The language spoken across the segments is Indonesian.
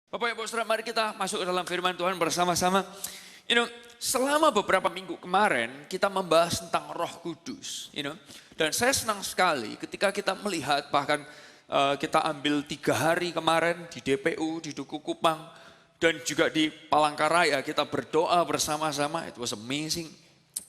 Bapak Ibu Saudara, mari kita masuk ke dalam firman Tuhan bersama-sama. Selama beberapa minggu kemarin kita membahas tentang Roh Kudus. Dan saya senang sekali ketika kita melihat bahkan kita ambil 3 hari kemarin di DPU, di Duku Kupang, dan juga di Palangkaraya kita berdoa bersama-sama. It was amazing.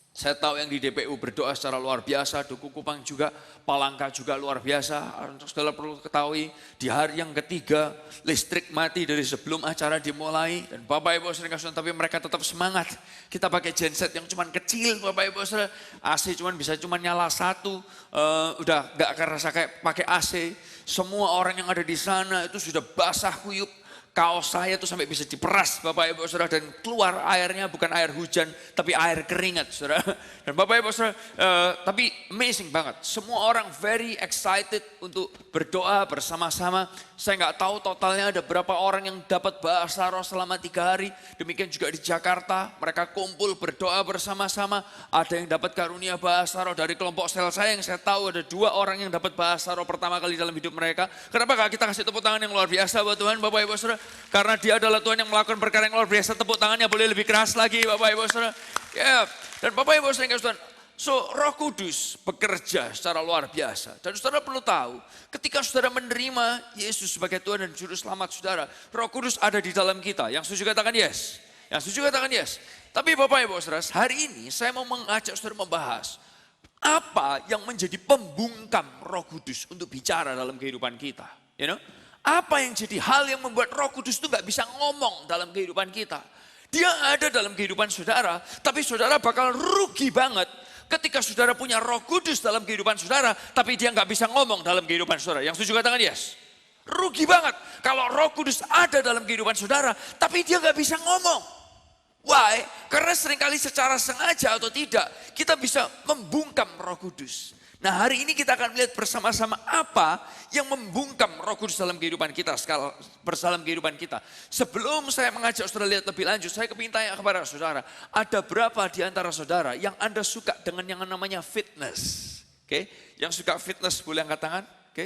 Saya tahu yang di DPU berdoa secara luar biasa, Duku Kupang juga, Palangka juga luar biasa. Untuk saudara perlu ketahui, di hari yang ketiga listrik mati dari sebelum acara dimulai. Dan Bapak Ibu sering kasihan, tapi mereka tetap semangat. Kita pakai genset yang cuman kecil, Bapak Ibu saudara. AC bisa nyala satu, udah gak akan rasa kayak pakai AC. Semua orang yang ada di sana itu sudah basah kuyup. Kaos saya tuh sampai bisa diperas Bapak Ibu Saudara, dan keluar airnya bukan air hujan tapi air keringat Saudara. Dan Bapak Ibu Saudara, tapi amazing banget. Semua orang very excited untuk berdoa bersama-sama. Saya nggak tahu totalnya ada berapa orang yang dapat bahasa roh selama 3 hari. Demikian juga di Jakarta, mereka kumpul berdoa bersama-sama. Ada yang dapat karunia bahasa roh dari kelompok sel saya, yang saya tahu ada 2 orang yang dapat bahasa roh pertama kali dalam hidup mereka. Kenapa gak kita kasih tepuk tangan yang luar biasa buat Tuhan Bapak Ibu Saudara? Karena dia adalah Tuhan yang melakukan perkara yang luar biasa. Tepuk tangannya boleh lebih keras lagi Bapak Ibu Saudara. Ya, dan Bapak Ibu Saudara, so Roh Kudus bekerja secara luar biasa. Dan saudara perlu tahu, ketika saudara menerima Yesus sebagai Tuhan dan Juru Selamat saudara, Roh Kudus ada di dalam kita. Yang setuju katakan yes. Yang setuju katakan yes. Tapi Bapak Ibu Saudara, hari ini saya mau mengajak saudara membahas apa yang menjadi pembungkam Roh Kudus untuk bicara dalam kehidupan kita. Apa yang jadi hal yang membuat Roh Kudus itu gak bisa ngomong dalam kehidupan kita. Dia ada dalam kehidupan saudara, tapi saudara bakal rugi banget ketika saudara punya Roh Kudus dalam kehidupan saudara, tapi dia gak bisa ngomong dalam kehidupan saudara. Yang setuju katakan yes. Rugi banget kalau Roh Kudus ada dalam kehidupan saudara, tapi dia gak bisa ngomong. Why? Karena seringkali secara sengaja atau tidak, kita bisa membungkam Roh Kudus. Nah, hari ini kita akan melihat bersama-sama apa yang membungkam Roh Kudus dalam kehidupan kita, dalam kehidupan kita. Sebelum saya mengajak saudara lihat lebih lanjut, saya kepingin tanya kepada saudara, ada berapa di antara saudara yang Anda suka dengan yang namanya fitness? Oke, yang suka fitness boleh angkat tangan? Oke,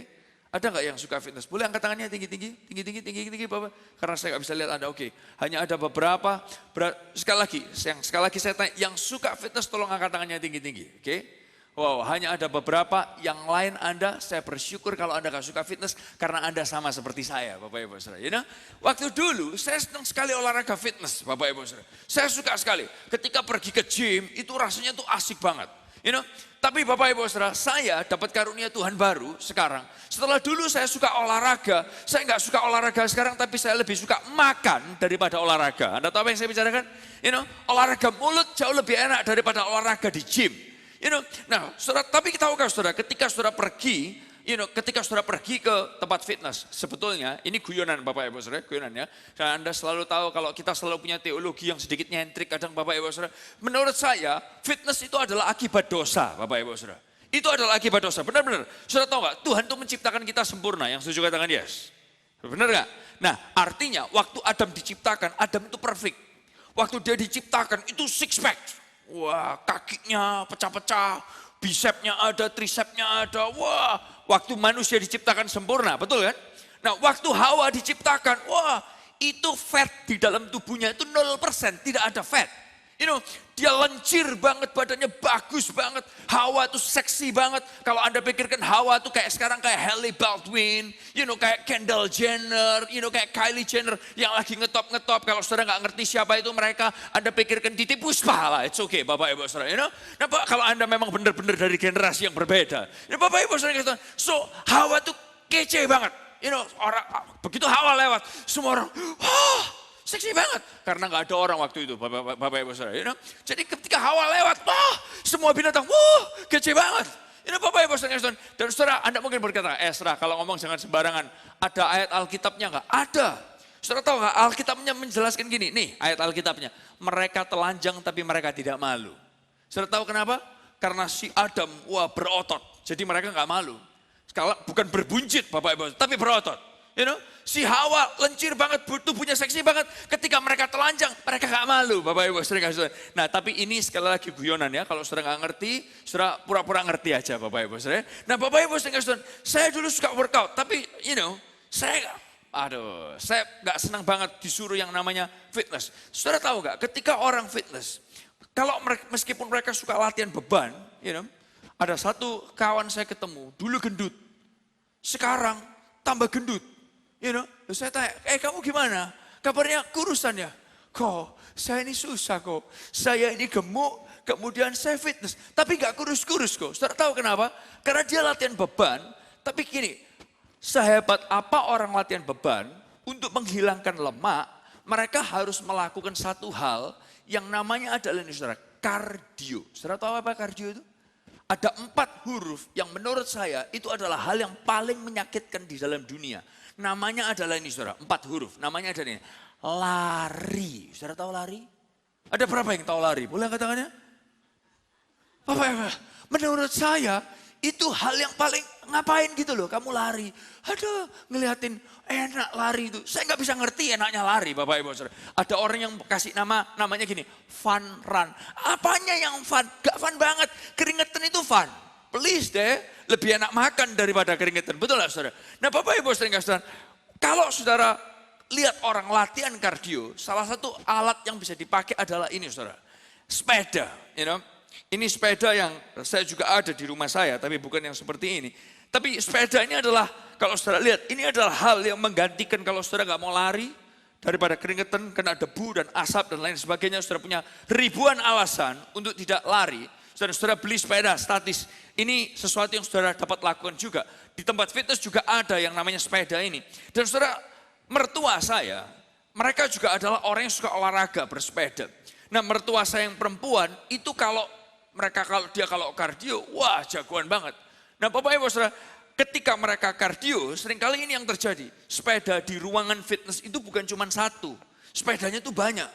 ada nggak yang suka fitness? Boleh angkat tangannya tinggi, Bapak? Karena saya nggak bisa lihat Anda. Oke, hanya ada beberapa. Sekali lagi saya tanya, yang suka fitness tolong angkat tangannya tinggi. Oke. Wow, hanya ada beberapa, yang lain Anda, saya bersyukur kalau Anda gak suka fitness karena Anda sama seperti saya, Bapak Ibu Saudara. Waktu dulu saya senang sekali olahraga fitness, Bapak Ibu Saudara. Saya suka sekali, ketika pergi ke gym itu rasanya tuh asik banget. Tapi Bapak Ibu Saudara, saya dapat karunia Tuhan baru sekarang. Setelah dulu saya suka olahraga, saya gak suka olahraga sekarang, tapi saya lebih suka makan daripada olahraga. Anda tahu apa yang saya bicarakan? Olahraga mulut jauh lebih enak daripada olahraga di gym. Nah, saudara, tapi tahukah saudara, ketika saudara pergi ke tempat fitness, sebetulnya ini guyonan Bapak Ibu Saudara, guyonan ya. Dan Anda selalu tahu kalau kita selalu punya teologi yang sedikit nyentrik kadang Bapak Ibu Saudara. Menurut saya, fitness itu adalah akibat dosa Bapak Ibu Saudara. Itu adalah akibat dosa, benar-benar. Saudara tahu nggak? Tuhan tuh menciptakan kita sempurna, yang setuju katakan yes. Benar nggak? Nah, artinya waktu Adam diciptakan, Adam itu perfect. Waktu dia diciptakan itu six pack. Wah, kakinya pecah-pecah, bisepnya ada, trisepnya ada. Wah, waktu manusia diciptakan sempurna, betul kan? Nah, waktu Hawa diciptakan, wah, itu fat di dalam tubuhnya itu 0%, tidak ada fat. Dia lencir banget, badannya bagus banget. Hawa tuh seksi banget. Kalau Anda pikirkan Hawa tuh kayak sekarang kayak Hailey Baldwin, kayak Kendall Jenner, kayak Kylie Jenner yang lagi ngetop-ngetop. Kalau saudara nggak ngerti siapa itu mereka, Anda pikirkan Titi Puspa lah. It's okay Bapak Ibu Saudara. Nah, kalau Anda memang benar-benar dari generasi yang berbeda. Bapak Ibu Saudara, so Hawa tuh kece banget. Orang begitu Hawa lewat, semua orang, seksi banget. Karena gak ada orang waktu itu, Bapak Ibu Saudara. Jadi ketika Hawa lewat, semua binatang, kece banget. Bapak Ibu Saudara. Dan saudara, Anda mungkin berkata, Esra kalau ngomong jangan sembarangan. Ada ayat Alkitabnya gak? Ada. Saudara tahu gak, Alkitabnya menjelaskan gini, nih ayat Alkitabnya. Mereka telanjang tapi mereka tidak malu. Saudara tahu kenapa? Karena si Adam, berotot. Jadi mereka gak malu. Bukan berbunjit Bapak Ibu, tapi berotot. Si Hawa lencir banget, tubuhnya seksi banget. Ketika mereka telanjang, mereka gak malu Bapak Ibu Saudara. Nah, tapi ini sekali lagi guyonan ya. Kalau saudara gak ngerti, saudara pura-pura ngerti aja Bapak Ibu Saudara. Nah, Bapak Ibu Saudara, saya dulu suka workout, tapi saya aduh, saya nggak senang banget disuruh yang namanya fitness. Saudara tahu nggak, ketika orang fitness, kalau mereka, meskipun mereka suka latihan beban, ada satu kawan saya ketemu, dulu gendut, sekarang tambah gendut. Lalu saya tanya, kamu gimana? Kabarnya kurusan ya? Kok, saya ini susah kok. Saya ini gemuk, kemudian saya fitness. Tapi gak kurus-kurus kok. Saudara tahu kenapa? Karena dia latihan beban. Tapi gini, sehebat apa orang latihan beban, untuk menghilangkan lemak, mereka harus melakukan satu hal yang namanya adalah ini saudara, kardio. Saudara tahu apa kardio itu? Ada 4 huruf yang menurut saya itu adalah hal yang paling menyakitkan di dalam dunia. Namanya adalah ini saudara, 4 huruf. Namanya adalah ini, lari. Saudara tahu lari? Ada berapa yang tahu lari? Boleh angkat tangannya? Bapak, menurut saya itu hal yang paling ngapain gitu loh, kamu lari. Aduh, ngeliatin enak lari itu. Saya nggak bisa ngerti enaknya lari, Bapak Ibu Saudara. Ada orang yang kasih namanya gini, fun run. Apanya yang fun? Gak fun banget. Keringetan itu fun. Please deh, lebih enak makan daripada keringetan. Betul lah Saudara? Nah Bapak Ibu Saudara, kalau Saudara lihat orang latihan kardio, salah satu alat yang bisa dipakai adalah ini Saudara. Sepeda, Ini sepeda yang saya juga ada di rumah saya, tapi bukan yang seperti ini. Tapi sepeda ini adalah, kalau saudara lihat, ini adalah hal yang menggantikan kalau saudara nggak mau lari, daripada keringetan, kena debu dan asap dan lain sebagainya. Saudara punya ribuan alasan untuk tidak lari. Saudara beli sepeda statis. Ini sesuatu yang saudara dapat lakukan juga. Di tempat fitness juga ada yang namanya sepeda ini. Dan saudara, mertua saya, mereka juga adalah orang yang suka olahraga bersepeda. Nah mertua saya yang perempuan, itu kalau kardio, wah jagoan banget. Nah Bapak Ibu Saudara, ketika mereka kardio, seringkali ini yang terjadi. Sepeda di ruangan fitness itu bukan cuma satu, sepedanya itu banyak.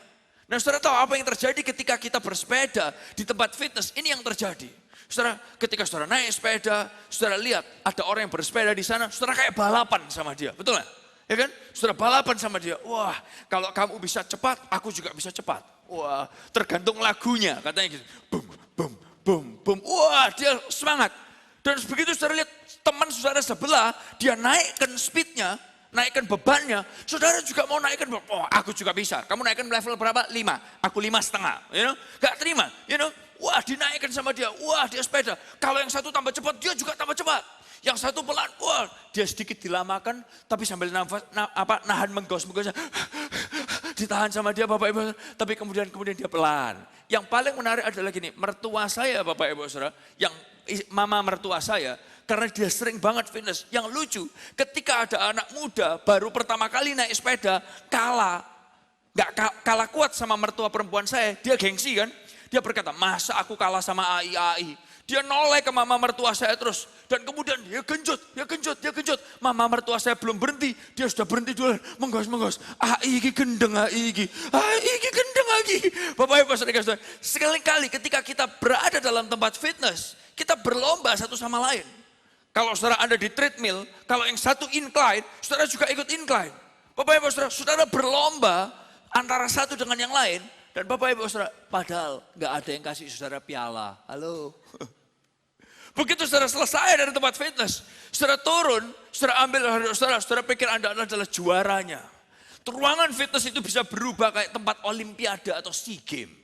Nah saudara tahu apa yang terjadi ketika kita bersepeda di tempat fitness, ini yang terjadi. Saudara, ketika saudara naik sepeda, saudara lihat ada orang yang bersepeda di sana, saudara kayak balapan sama dia, betul nggak? Ya kan? Saudara balapan sama dia, wah kalau kamu bisa cepat, aku juga bisa cepat. Wah tergantung lagunya, katanya gitu. Bum, bum, bum, bum. Wah dia semangat. Dan begitu saudara lihat teman saudara sebelah, dia naikkan speednya, naikkan bebannya. Saudara juga mau naikkan, oh aku juga bisa. Kamu naikkan level berapa? 5, aku 5,5. Gak terima, Wah dinaikkan sama dia, wah dia sepeda. Kalau yang satu tambah cepat, dia juga tambah cepat. Yang satu pelan, wah dia sedikit dilamakan, tapi sambil nahan menggos-menggosnya. Ditahan sama dia Bapak Ibu, tapi kemudian dia pelan. Yang paling menarik adalah gini, mertua saya Bapak Ibu Saudara, yang mama mertua saya, karena dia sering banget fitness. Yang lucu, ketika ada anak muda baru pertama kali naik sepeda, gak kalah kuat sama mertua perempuan saya, dia gengsi kan. Dia berkata, masa aku kalah sama AI. Dia noleh ke mama mertua saya terus. Dan kemudian dia genjot. Mama mertua saya belum berhenti. Dia sudah berhenti dulu. Menggos. AI ini gendeng, AI ini gendeng lagi. Bapak Ibu Saudara, sekali-kali ketika kita berada dalam tempat fitness, kita berlomba satu sama lain. Kalau saudara ada di treadmill, kalau yang satu incline, saudara juga ikut incline. Bapak Ibu Saudara berlomba antara satu dengan yang lain. Dan Bapak Ibu Saudara, padahal gak ada yang kasih saudara piala. Halo. Begitu saudara selesai dari tempat fitness, saudara turun, saudara ambil saudara pikir Anda adalah juaranya. Ruangan fitness itu bisa berubah kayak tempat olimpiade atau SEA Games.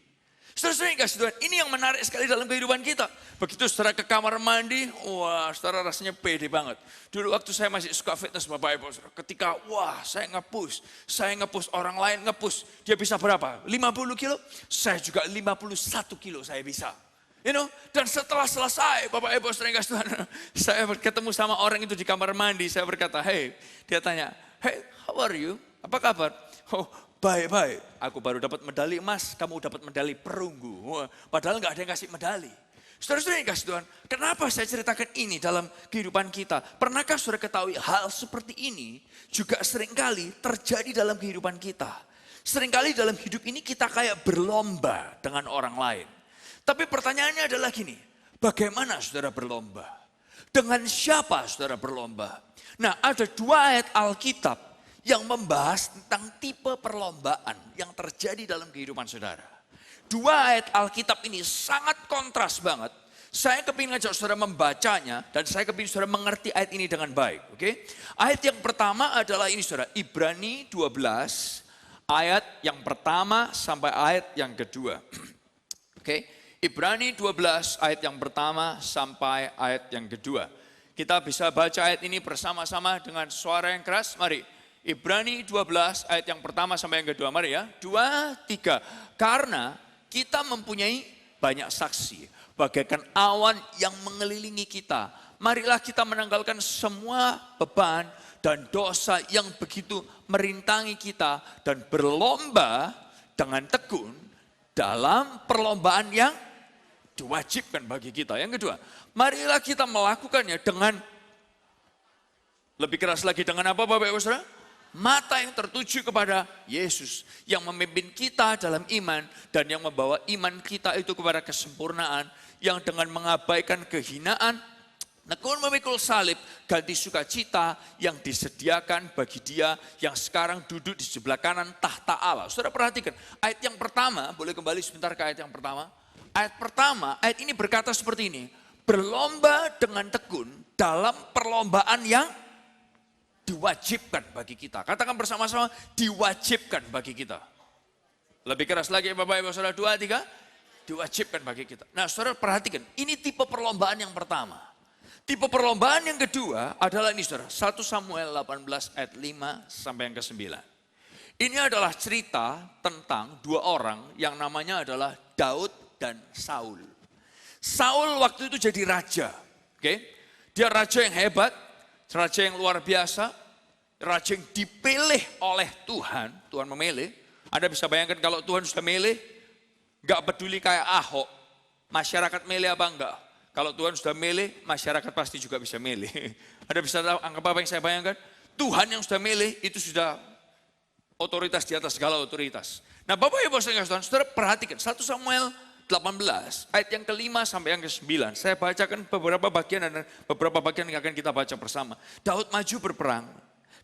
Saudara kasih Tuhan, ini yang menarik sekali dalam kehidupan kita. Begitu saudara ke kamar mandi, wah saudara rasanya pede banget. Dulu waktu saya masih suka fitness Bapak Ibu, ketika wah saya nge-push, orang lain nge-push. Dia bisa berapa? 50 kilo? Saya juga 51 kilo saya bisa. Dan setelah selesai Bapak Ibu sering kasih Tuhan, saya ketemu sama orang itu di kamar mandi, saya berkata, dia tanya, how are you? Apa kabar? Oh, baik. Aku baru dapat medali emas, kamu dapat medali perunggu. Padahal nggak ada yang kasih medali. Saudara-saudara yang kasih Tuhan, kenapa saya ceritakan ini dalam kehidupan kita? Pernahkah saudara ketahui hal seperti ini juga seringkali terjadi dalam kehidupan kita? Seringkali dalam hidup ini kita kayak berlomba dengan orang lain. Tapi pertanyaannya adalah gini, bagaimana saudara berlomba? Dengan siapa saudara berlomba? Nah ada 2 ayat Alkitab yang membahas tentang tipe perlombaan yang terjadi dalam kehidupan saudara. 2 ayat Alkitab ini sangat kontras banget. Saya kepingin ngajak saudara membacanya dan saya kepingin saudara mengerti ayat ini dengan baik. Oke? Ayat yang pertama adalah ini saudara, Ibrani 12 ayat yang pertama sampai ayat yang kedua. Oke? Ibrani 12 ayat yang pertama sampai ayat yang kedua. Kita bisa baca ayat ini bersama-sama dengan suara yang keras. Mari. Ibrani 12 ayat yang pertama sampai yang kedua. Mari ya. 2, 3. Karena kita mempunyai banyak saksi, bagaikan awan yang mengelilingi kita. Marilah kita menanggalkan semua beban dan dosa yang begitu merintangi kita dan berlomba dengan tekun dalam perlombaan yang diwajibkan bagi kita. Yang kedua, marilah kita melakukannya dengan lebih keras lagi, dengan apa Bapak Ibu Saudara? Mata yang tertuju kepada Yesus yang memimpin kita dalam iman dan yang membawa iman kita itu kepada kesempurnaan, yang dengan mengabaikan kehinaan, tekun memikul salib, ganti sukacita yang disediakan bagi dia yang sekarang duduk di sebelah kanan tahta Allah. Saudara perhatikan, ayat yang pertama, boleh kembali sebentar ke ayat yang pertama. Ayat pertama, ayat ini berkata seperti ini, berlomba dengan tekun dalam perlombaan yang diwajibkan bagi kita. Katakan bersama-sama, diwajibkan bagi kita. Lebih keras lagi Bapak Ibu Saudara, 2, 3. Diwajibkan bagi kita. Nah saudara perhatikan, ini tipe perlombaan yang pertama. Tipe perlombaan yang kedua adalah ini saudara, 1 Samuel 18 ayat 5 sampai yang ke-9. Ini adalah cerita tentang dua orang yang namanya adalah Daud dan Saul. Saul waktu itu jadi raja. Oke? Dia raja yang hebat, raja yang luar biasa, raja yang dipilih oleh Tuhan. Tuhan memilih. Anda bisa bayangkan kalau Tuhan sudah milih, gak peduli kayak Ahok, masyarakat milih apa enggak. Kalau Tuhan sudah milih, masyarakat pasti juga bisa milih. Anda bisa tahu anggap apa yang saya bayangkan? Tuhan yang sudah milih itu sudah otoritas di atas segala otoritas. Nah Bapak Ibu Saudara perhatikan 1 Samuel 18 ayat yang ke-5 sampai yang ke-9. Saya bacakan beberapa bagian dan beberapa bagian yang akan kita baca bersama. Daud maju berperang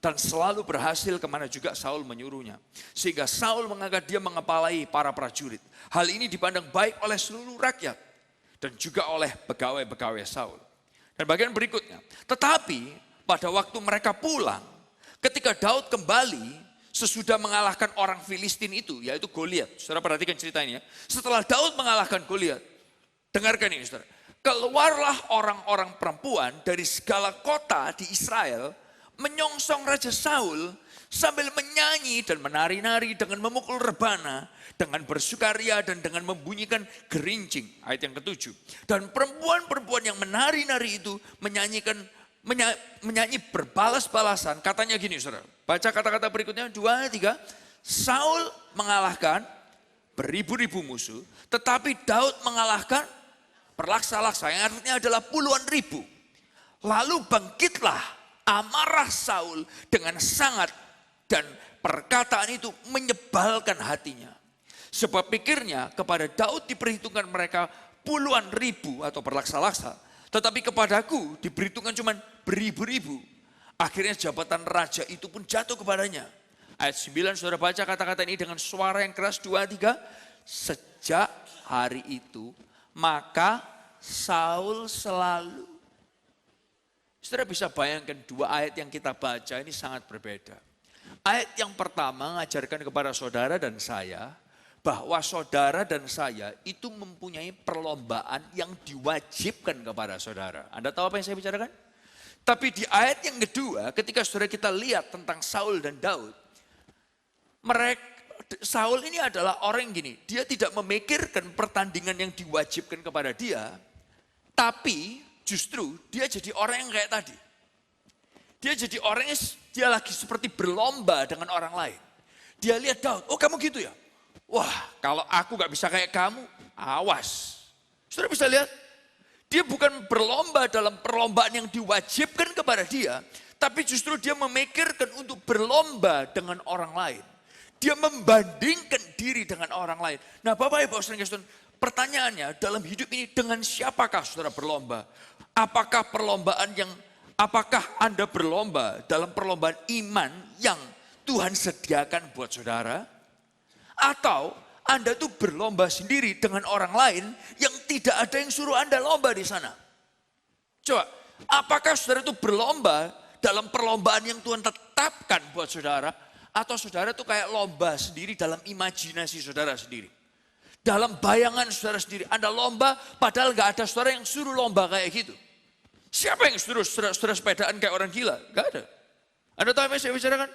dan selalu berhasil kemana juga Saul menyuruhnya. Sehingga Saul mengangkat dia mengepalai para prajurit. Hal ini dipandang baik oleh seluruh rakyat dan juga oleh pegawai-pegawai Saul. Dan bagian berikutnya, tetapi pada waktu mereka pulang, ketika Daud kembali sesudah mengalahkan orang Filistin itu, yaitu Goliat. Saudara perhatikan cerita ini ya. Setelah Daud mengalahkan Goliat, dengarkan ini saudara. Keluarlah orang-orang perempuan dari segala kota di Israel, menyongsong Raja Saul sambil menyanyi dan menari-nari dengan memukul rebana, dengan bersukaria dan dengan membunyikan gerincing. Ayat yang ke-7. Dan perempuan-perempuan yang menari-nari itu menyanyi berbalas-balasan. Katanya gini saudara. Baca kata-kata berikutnya, 2, 3. Saul mengalahkan beribu-ribu musuh, tetapi Daud mengalahkan berlaksa-laksa, yang artinya adalah puluhan ribu. Lalu bangkitlah amarah Saul dengan sangat, dan perkataan itu menyebalkan hatinya. Sebab pikirnya kepada Daud diperhitungkan mereka puluhan ribu atau berlaksa-laksa, tetapi kepadaku diperhitungkan cuma beribu-ribu. Akhirnya jabatan raja itu pun jatuh kepadanya. Ayat 9 saudara baca kata-kata ini dengan suara yang keras, 2, 3. Sejak hari itu maka Saul selalu. Saudara bisa bayangkan dua ayat yang kita baca ini sangat berbeda. Ayat yang pertama mengajarkan kepada saudara dan saya bahwa saudara dan saya itu mempunyai perlombaan yang diwajibkan kepada saudara. Anda tahu apa yang saya bicarakan? Tapi di ayat yang kedua, ketika saudara kita lihat tentang Saul dan Daud, Saul ini adalah orang yang gini, dia tidak memikirkan pertandingan yang diwajibkan kepada dia, tapi justru dia jadi orang yang kayak tadi. Dia jadi orang yang dia lagi seperti berlomba dengan orang lain. Dia lihat Daud, oh kamu gitu ya? Wah kalau aku gak bisa kayak kamu, awas. Saudara bisa lihat? Dia bukan berlomba dalam perlombaan yang diwajibkan kepada dia, tapi justru dia memikirkan untuk berlomba dengan orang lain. Dia membandingkan diri dengan orang lain. Nah Bapak Ibu Saudara, pertanyaannya dalam hidup ini dengan siapakah saudara berlomba? Apakah Anda berlomba dalam perlombaan iman yang Tuhan sediakan buat saudara? Atau Anda tuh berlomba sendiri dengan orang lain yang tidak ada yang suruh Anda lomba di sana. Coba, apakah saudara itu berlomba dalam perlombaan yang Tuhan tetapkan buat saudara? Atau saudara itu kayak lomba sendiri dalam imajinasi saudara sendiri. Dalam bayangan saudara sendiri. Anda lomba padahal gak ada saudara yang suruh lomba kayak gitu. Siapa yang suruh saudara sepedaan kayak orang gila? Gak ada. Anda tahu apa yang saya bicarakan?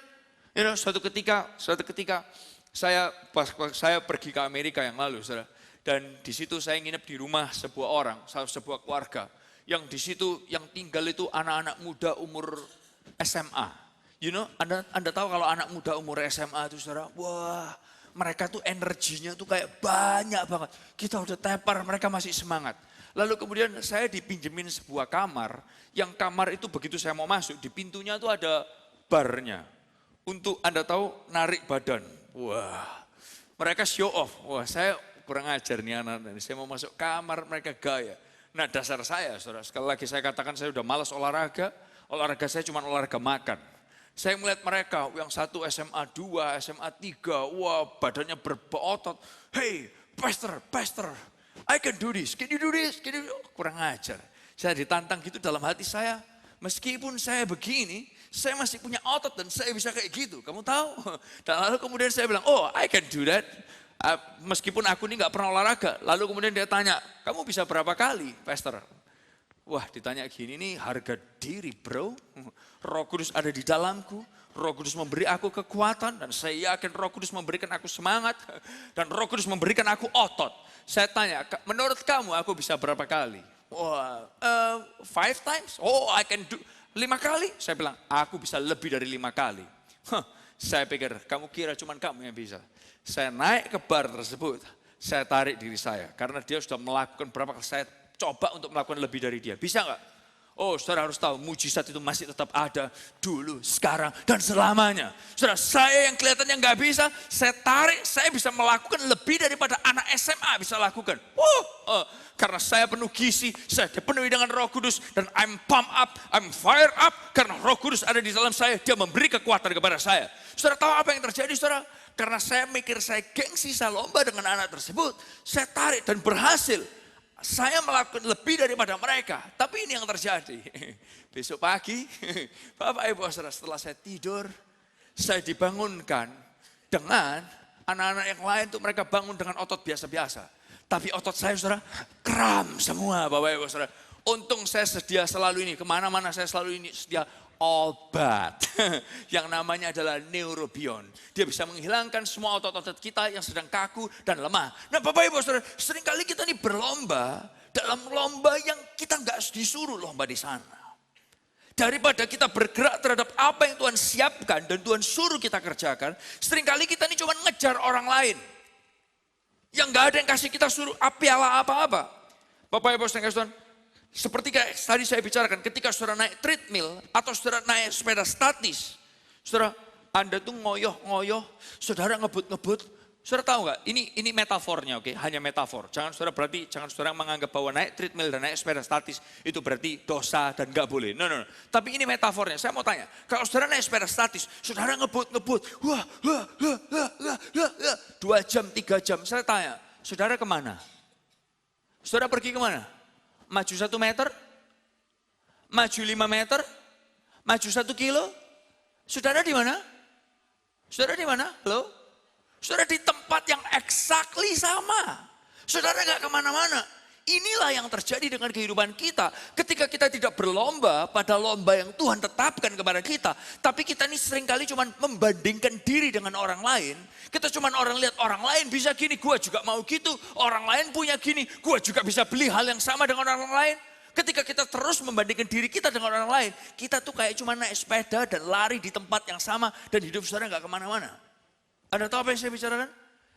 Suatu ketika saya pergi ke Amerika yang lalu, saudara. Dan di situ saya nginep di rumah sebuah orang, sebuah keluarga. Yang di situ yang tinggal itu anak-anak muda umur SMA. Anda tahu kalau anak muda umur SMA itu saudara, wah mereka tuh energinya tuh kayak banyak banget. Kita udah tepar, mereka masih semangat. Lalu kemudian saya dipinjemin sebuah kamar, yang kamar itu begitu saya mau masuk, di pintunya tuh ada barnya. Untuk Anda tahu narik badan. Wah mereka show off, wah saya kurang ajar nih anak-anak ini. Saya mau masuk kamar, mereka gaya. Nah dasar saya saudara, sekali lagi saya katakan saya udah malas olahraga saya cuma olahraga makan. Saya melihat mereka, yang satu SMA 2, SMA 3, wah badannya berotot. Hey, pastor, I can do this, can you do this? Kurang ajar. Saya ditantang gitu dalam hati saya, meskipun saya begini, saya masih punya otot dan saya bisa kayak gitu. Kamu tahu? Dan lalu kemudian saya bilang, oh I can do that. Meskipun aku ini gak pernah olahraga. Lalu kemudian dia tanya, kamu bisa berapa kali, pastor? Wah ditanya gini nih harga diri bro, Roh Kudus ada di dalamku, Roh Kudus memberi aku kekuatan dan saya yakin Roh Kudus memberikan aku semangat dan Roh Kudus memberikan aku otot. Saya tanya, menurut kamu aku bisa berapa kali? Wah, 5 times? Oh I can do 5 kali? Saya bilang aku bisa lebih dari 5 kali. Saya pikir kamu kira cuma kamu yang bisa. Saya naik ke bar tersebut, saya tarik diri saya karena dia sudah melakukan berapa kali saya coba untuk melakukan lebih dari dia. Bisa nggak? Oh, saudara harus tahu, mujizat itu masih tetap ada dulu, sekarang, dan selamanya. Saudara, saya yang kelihatannya nggak bisa, saya tarik, saya bisa melakukan lebih daripada anak SMA bisa lakukan. Karena saya penuh gizi, saya dipenuhi dengan Roh Kudus, dan I'm pumped up, I'm fired up, karena Roh Kudus ada di dalam saya, dia memberi kekuatan kepada saya. Saudara tahu apa yang terjadi, saudara? Karena saya mikir saya gengsi, saya lomba dengan anak tersebut, saya tarik dan berhasil. Saya melakukan lebih daripada mereka, tapi ini yang terjadi. Besok pagi, Bapak Ibu Saudara, setelah saya tidur, saya dibangunkan dengan anak-anak yang lain tuh mereka bangun dengan otot biasa-biasa. Tapi otot saya saudara, kram semua Bapak Ibu Saudara. Untung saya sedia selalu ini, kemana-mana saya selalu ini sedia obat. Yang namanya adalah neurobion. Dia bisa menghilangkan semua otot-otot kita yang sedang kaku dan lemah. Nah Bapak Ibu Saudara, seringkali kita ini berlomba dalam lomba yang kita nggak disuruh lomba di sana. Daripada kita bergerak terhadap apa yang Tuhan siapkan dan Tuhan suruh kita kerjakan, seringkali kita ini cuma ngejar orang lain. Yang nggak ada yang kasih kita suruh piala apa-apa. Bapak Ibu Saudara, seperti kayak tadi saya bicarakan, ketika saudara naik treadmill atau saudara naik sepeda statis, saudara Anda tuh ngoyoh-ngoyoh, saudara ngebut-ngebut. Saudara tahu nggak? Ini metafornya, oke? Hanya metafor. Jangan saudara menganggap bahwa naik treadmill dan naik sepeda statis itu berarti dosa dan nggak boleh. No. Tapi ini metafornya. Saya mau tanya, kalau saudara naik sepeda statis, saudara ngebut-ngebut, 2 jam, 3 jam. Saya tanya, saudara kemana? Saudara pergi kemana? Maju 1 meter, maju 5 meter, maju 1 kilo. Saudara di mana? Saudara di mana? Halo? Saudara di tempat yang exactly sama. Saudara gak kemana-mana. Inilah yang terjadi dengan kehidupan kita. Ketika kita tidak berlomba pada lomba yang Tuhan tetapkan kepada kita. Tapi kita ini seringkali cuma membandingkan diri dengan orang lain. Kita cuma lihat orang lain bisa gini, gue juga mau gitu. Orang lain punya gini, gue juga bisa beli hal yang sama dengan orang lain. Ketika kita terus membandingkan diri kita dengan orang lain. Kita tuh kayak cuma naik sepeda dan lari di tempat yang sama. Dan hidup saudara gak kemana-mana. Anda tahu apa yang saya bicarakan?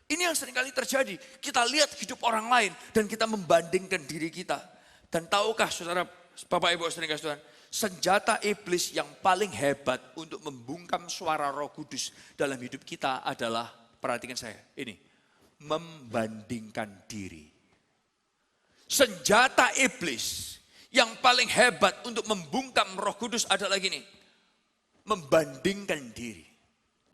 Ini yang seringkali terjadi. Kita lihat hidup orang lain dan kita membandingkan diri kita. Dan tahukah saudara, Bapak Ibu saudara, senjata iblis yang paling hebat untuk membungkam suara Roh Kudus dalam hidup kita adalah, perhatikan saya, ini, membandingkan diri. Senjata iblis yang paling hebat untuk membungkam Roh Kudus adalah gini, membandingkan diri.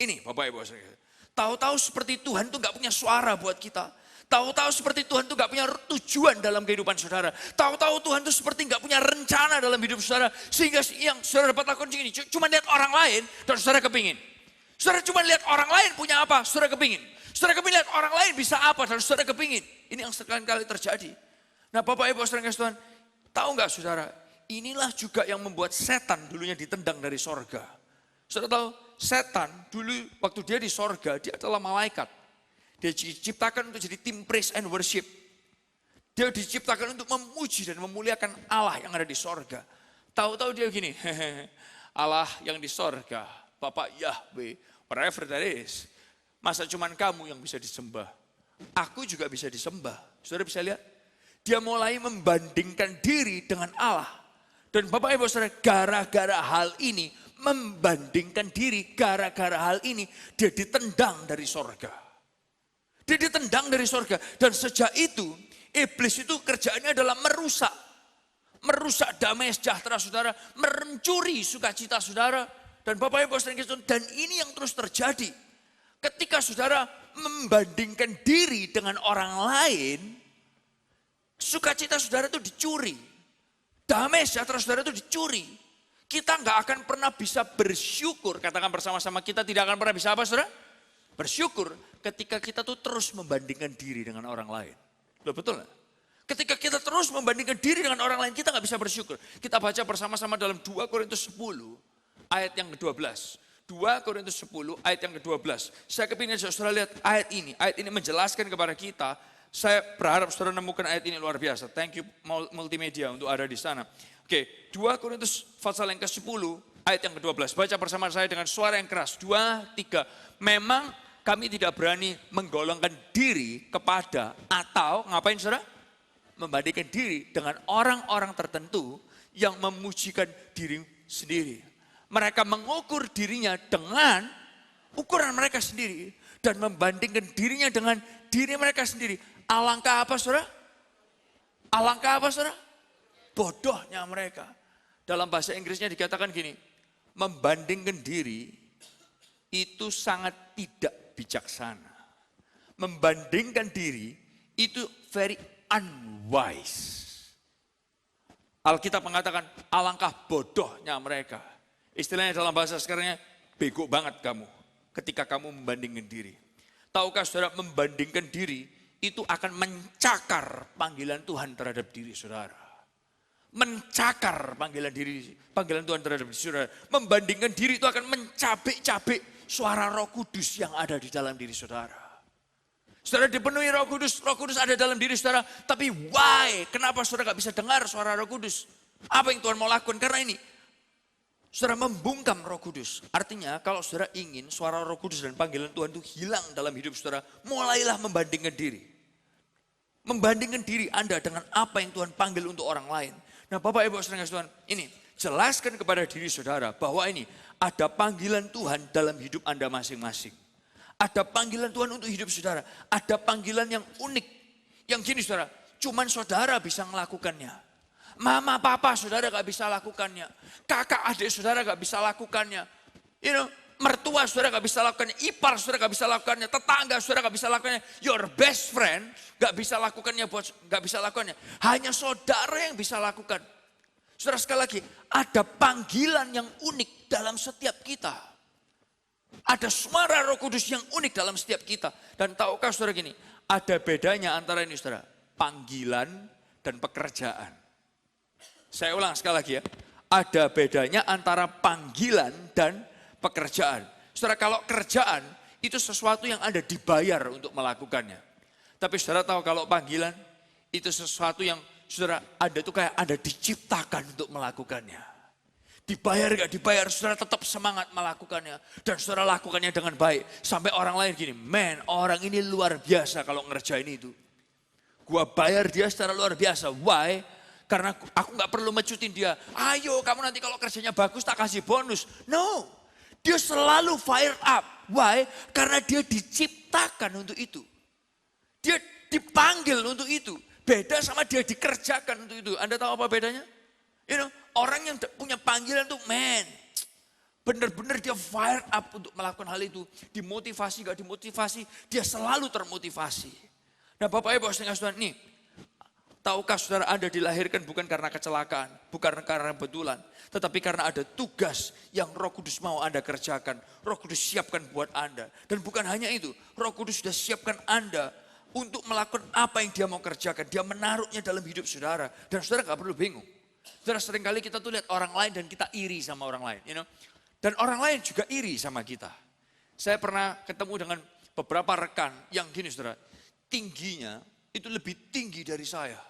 Ini Bapak Ibu saudara. Tahu-tahu seperti Tuhan tuh gak punya suara buat kita. Tahu-tahu seperti Tuhan tuh gak punya tujuan dalam kehidupan saudara. Tahu-tahu Tuhan tuh seperti gak punya rencana dalam hidup saudara. Sehingga yang saudara dapat lakukan ini, cuma lihat orang lain dan saudara kepingin. Saudara cuma lihat orang lain punya apa, saudara kepingin. Saudara kepingin lihat orang lain bisa apa dan saudara kepingin. Ini yang sekali-kali terjadi. Nah Bapak Ibu saudara kasih Tuhan, tahu gak saudara, inilah juga yang membuat setan dulunya ditendang dari sorga. Saudara tahu, setan dulu waktu dia di sorga, dia adalah malaikat. Dia diciptakan untuk jadi tim praise and worship. Dia diciptakan untuk memuji dan memuliakan Allah yang ada di sorga. Tahu-tahu dia gini, Allah yang di sorga, Bapak Yahweh, whatever that is. Masa cuman kamu yang bisa disembah. Aku juga bisa disembah. Saudara bisa lihat, dia mulai membandingkan diri dengan Allah. Dan Bapak Ibu saudara, gara-gara hal ini, membandingkan diri, gara-gara hal ini, dia ditendang dari sorga. Dia ditendang dari sorga. Dan sejak itu, iblis itu kerjaannya adalah merusak. Merusak damai sejahtera saudara, mencuri sukacita saudara. Dan Bapak Ibu saudara, dan ini yang terus terjadi. Ketika saudara membandingkan diri dengan orang lain, sukacita saudara itu dicuri. Damai sejahtera saudara itu dicuri. Kita nggak akan pernah bisa bersyukur. Katakan bersama-sama, kita tidak akan pernah bisa apa saudara? Bersyukur ketika kita tuh terus membandingkan diri dengan orang lain. Loh, betul nggak? Ketika kita terus membandingkan diri dengan orang lain, kita nggak bisa bersyukur. Kita baca bersama-sama dalam 2 Korintus 10 ayat yang ke-12. 2 Korintus 10 ayat yang ke-12. Saya kepingin saudara lihat ayat ini. Ayat ini menjelaskan kepada kita. Saya berharap saudara menemukan ayat ini luar biasa. Thank you multimedia untuk ada di sana. Oke, 2 Korintus pasal yang ke-10 ayat yang ke-12. Baca bersama saya dengan suara yang keras. 2, 3. Memang kami tidak berani menggolongkan diri kepada atau ngapain saudara? Membandingkan diri dengan orang-orang tertentu yang memujikan diri sendiri. Mereka mengukur dirinya dengan ukuran mereka sendiri. Dan membandingkan dirinya dengan diri mereka sendiri. Alangkah apa saudara? Alangkah apa saudara? Bodohnya mereka. Dalam bahasa Inggrisnya dikatakan gini. Membandingkan diri itu sangat tidak bijaksana. Membandingkan diri itu very unwise. Alkitab mengatakan alangkah bodohnya mereka. Istilahnya dalam bahasa sekarangnya, bego banget kamu ketika kamu membandingkan diri. Tahukah saudara, membandingkan diri itu akan mencakar panggilan Tuhan terhadap diri saudara. Mencakar panggilan Tuhan terhadap diri saudara. Membandingkan diri itu akan mencabik-cabik suara Roh Kudus yang ada di dalam diri saudara. Saudara dipenuhi Roh Kudus ada dalam diri saudara. Tapi why? Kenapa saudara gak bisa dengar suara Roh Kudus? Apa yang Tuhan mau lakukan? Karena ini, saudara membungkam Roh Kudus. Artinya kalau saudara ingin suara Roh Kudus dan panggilan Tuhan itu hilang dalam hidup saudara, mulailah membandingkan diri. Membandingkan diri Anda dengan apa yang Tuhan panggil untuk orang lain. Nah Bapak Ibu saudara Tuhan, ini jelaskan kepada diri saudara bahwa ini ada panggilan Tuhan dalam hidup Anda masing-masing. Ada panggilan Tuhan untuk hidup saudara. Ada panggilan yang unik. Yang gini saudara, cuman saudara bisa melakukannya. Mama, papa, saudara gak bisa lakukannya. Kakak, adik, saudara gak bisa lakukannya. Mertua, saudara gak bisa lakukannya. Ipar, saudara gak bisa lakukannya. Tetangga, saudara gak bisa lakukannya. Your best friend gak bisa lakukannya. Gak bisa lakukannya. Hanya saudara yang bisa lakukan. Saudara sekali lagi, ada panggilan yang unik dalam setiap kita. Ada suara Roh Kudus yang unik dalam setiap kita. Dan tahukah saudara gini, ada bedanya antara ini saudara. Panggilan dan pekerjaan. Saya ulang sekali lagi ya. Ada bedanya antara panggilan dan pekerjaan. Saudara, kalau kerjaan itu sesuatu yang Anda dibayar untuk melakukannya. Tapi saudara tahu kalau panggilan itu sesuatu yang saudara ada itu kayak Anda diciptakan untuk melakukannya. Dibayar gak dibayar, saudara tetap semangat melakukannya. Dan saudara lakukannya dengan baik. Sampai orang lain gini, man orang ini luar biasa kalau ngerjain itu. Gua bayar dia secara luar biasa. Why? Karena aku gak perlu mecutin dia. Ayo kamu nanti kalau kerjanya bagus tak kasih bonus. No. Dia selalu fire up. Why? Karena dia diciptakan untuk itu. Dia dipanggil untuk itu. Beda sama dia dikerjakan untuk itu. Anda tahu apa bedanya? Orang yang punya panggilan tuh Benar-benar dia fire up untuk melakukan hal itu. Dimotivasi, gak dimotivasi, dia selalu termotivasi. Nah Bapak Ibu saudara Tuhan, nih, tahukah saudara Anda dilahirkan bukan karena kecelakaan, bukan karena kebetulan, tetapi karena ada tugas yang Roh Kudus mau Anda kerjakan. Roh Kudus siapkan buat Anda. Dan bukan hanya itu, Roh Kudus sudah siapkan Anda untuk melakukan apa yang dia mau kerjakan. Dia menaruhnya dalam hidup saudara. Dan saudara gak perlu bingung. Saudara, seringkali kita tuh lihat orang lain dan kita iri sama orang lain. Dan orang lain juga iri sama kita. Saya pernah ketemu dengan beberapa rekan yang gini saudara. Tingginya itu lebih tinggi dari saya.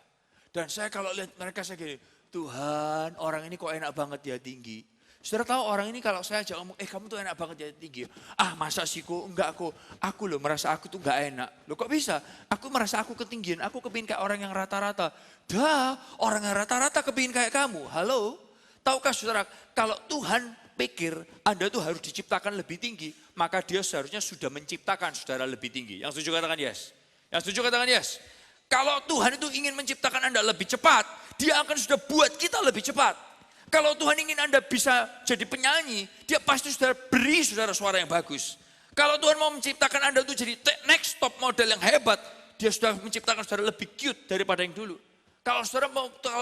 Dan saya kalau lihat mereka saya gini, Tuhan orang ini kok enak banget dia tinggi. Saudara tahu orang ini kalau saya ajak ngomong, kamu tuh enak banget dia tinggi. Ah masa sih kok, enggak kok. Aku loh merasa aku tuh enggak enak. Loh kok bisa? Aku merasa aku ketinggian, aku kepingin kayak orang yang rata-rata. Dah, orang yang rata-rata kepingin kayak kamu. Halo? Tahukah saudara, kalau Tuhan pikir Anda tuh harus diciptakan lebih tinggi, maka dia seharusnya sudah menciptakan saudara lebih tinggi. Yang setuju katakan yes. Yang setuju katakan yes. Kalau Tuhan itu ingin menciptakan Anda lebih cepat, dia akan sudah buat kita lebih cepat. Kalau Tuhan ingin Anda bisa jadi penyanyi, dia pasti sudah beri saudara suara yang bagus. Kalau Tuhan mau menciptakan Anda itu jadi next top model yang hebat, dia sudah menciptakan saudara lebih cute daripada yang dulu. Kalau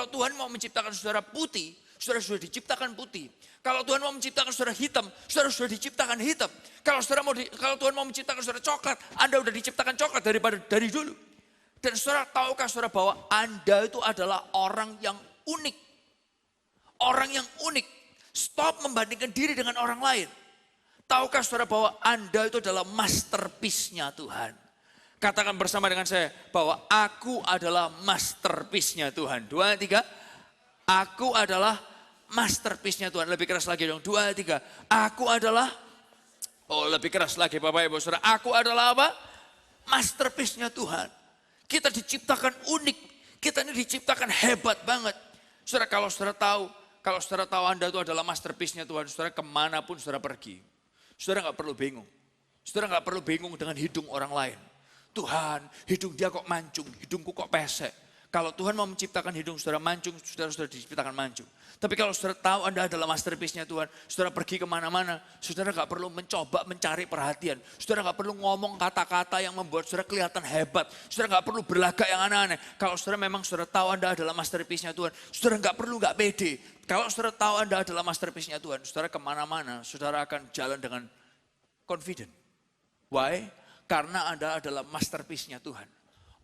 Tuhan mau menciptakan saudara putih, saudara sudah diciptakan putih. Kalau Tuhan mau menciptakan saudara hitam, saudara sudah diciptakan hitam. Kalau Tuhan mau menciptakan saudara coklat, Anda sudah diciptakan coklat dari dulu. Dan saudara tahukah saudara bahwa Anda itu adalah orang yang unik. Orang yang unik. Stop membandingkan diri dengan orang lain. Tahukah saudara bahwa Anda itu adalah masterpiece-nya Tuhan. Katakan bersama dengan saya bahwa aku adalah masterpiece-nya Tuhan. 2, 3. Aku adalah masterpiece-nya Tuhan. Lebih keras lagi dong. 2, 3. Aku adalah, lebih keras lagi Bapak Ibu Saudara. Aku adalah apa? Masterpiece-nya Tuhan. Kita diciptakan unik. Kita ini diciptakan hebat banget. Saudara kalau saudara tahu Anda itu adalah masterpiece-nya Tuhan, saudara kemanapun saudara pergi. Saudara gak perlu bingung. Saudara gak perlu bingung dengan hidung orang lain. Tuhan, hidung dia kok mancung, hidungku kok pesek. Kalau Tuhan mau menciptakan hidung saudara mancung, saudara sudah diciptakan mancung. Tapi kalau saudara tahu Anda adalah masterpiece-nya Tuhan, saudara pergi kemana-mana, saudara gak perlu mencoba mencari perhatian. Saudara gak perlu ngomong kata-kata yang membuat saudara kelihatan hebat. Saudara gak perlu berlagak yang aneh-aneh. Kalau saudara memang saudara tahu Anda adalah masterpiece-nya Tuhan, saudara gak pede. Kalau saudara tahu Anda adalah masterpiece-nya Tuhan, saudara kemana-mana, saudara akan jalan dengan confident. Why? Karena Anda adalah masterpiece-nya Tuhan.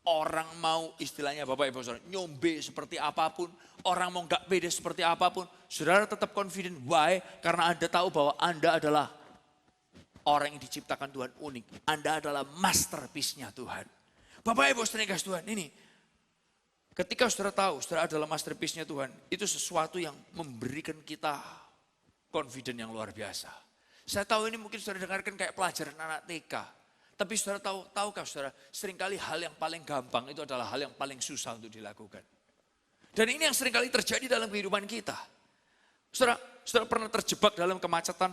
Orang mau istilahnya Bapak Ibu Saudara nyombe seperti apapun, orang mau gak pede seperti apapun, saudara tetap confident. Why? Karena Anda tahu bahwa Anda adalah orang yang diciptakan Tuhan unik. Anda adalah masterpiece-nya Tuhan. Bapak Ibu Saudara kasih Tuhan, ini ketika saudara tahu saudara adalah masterpiece-nya Tuhan, itu sesuatu yang memberikan kita confident yang luar biasa. Saya tahu ini mungkin saudara dengarkan kayak pelajaran anak TK. Tapi saudara tahukah saudara, seringkali hal yang paling gampang itu adalah hal yang paling susah untuk dilakukan. Dan ini yang seringkali terjadi dalam kehidupan kita. Saudara pernah terjebak dalam kemacetan.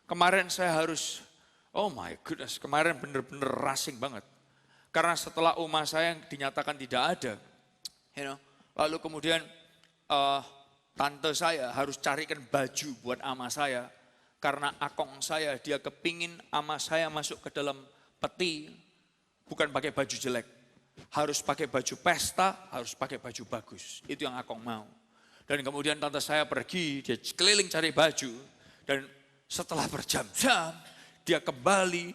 Kemarin saya harus, oh my goodness, kemarin bener-bener racing banget. Karena setelah oma saya yang dinyatakan tidak ada, lalu kemudian tante saya harus carikan baju buat ama saya. Karena akong saya, dia kepingin ama saya masuk ke dalam peti, bukan pakai baju jelek. Harus pakai baju pesta, harus pakai baju bagus. Itu yang akong mau. Dan kemudian tante saya pergi, dia keliling cari baju. Dan setelah berjam-jam, dia kembali